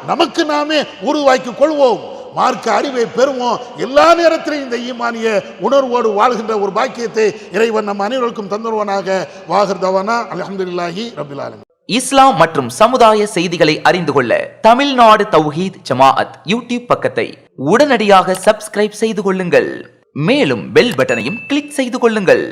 நமக்கு நாமே உருவாக்கி கொள்வோம். மார்க்க அறிவை பெறுவோம். எல்லா நேரத்திலும் இந்த ஈமானிய உணர்வோடு வாழ்கின்ற ஒரு பாக்கியத்தை இறைவன் நம் அனைவருக்கும் தந்துருவனாக. வாஹிர் தவானா அல்ஹம்துலில்லாஹி ரப்பில் ஆலமீன். இஸ்லாம் மற்றும் சமுதாய செய்திகளை அறிந்து கொள்ள தமிழ்நாடு தௌஹீத் ஜமாஅத் யூடியூப் பக்கத்தை உடனடியாக சப்ஸ்கிரைப் செய்து கொள்ளுங்கள். மேலும் பெல் பட்டனையும் கிளிக் செய்து கொள்ளுங்கள்.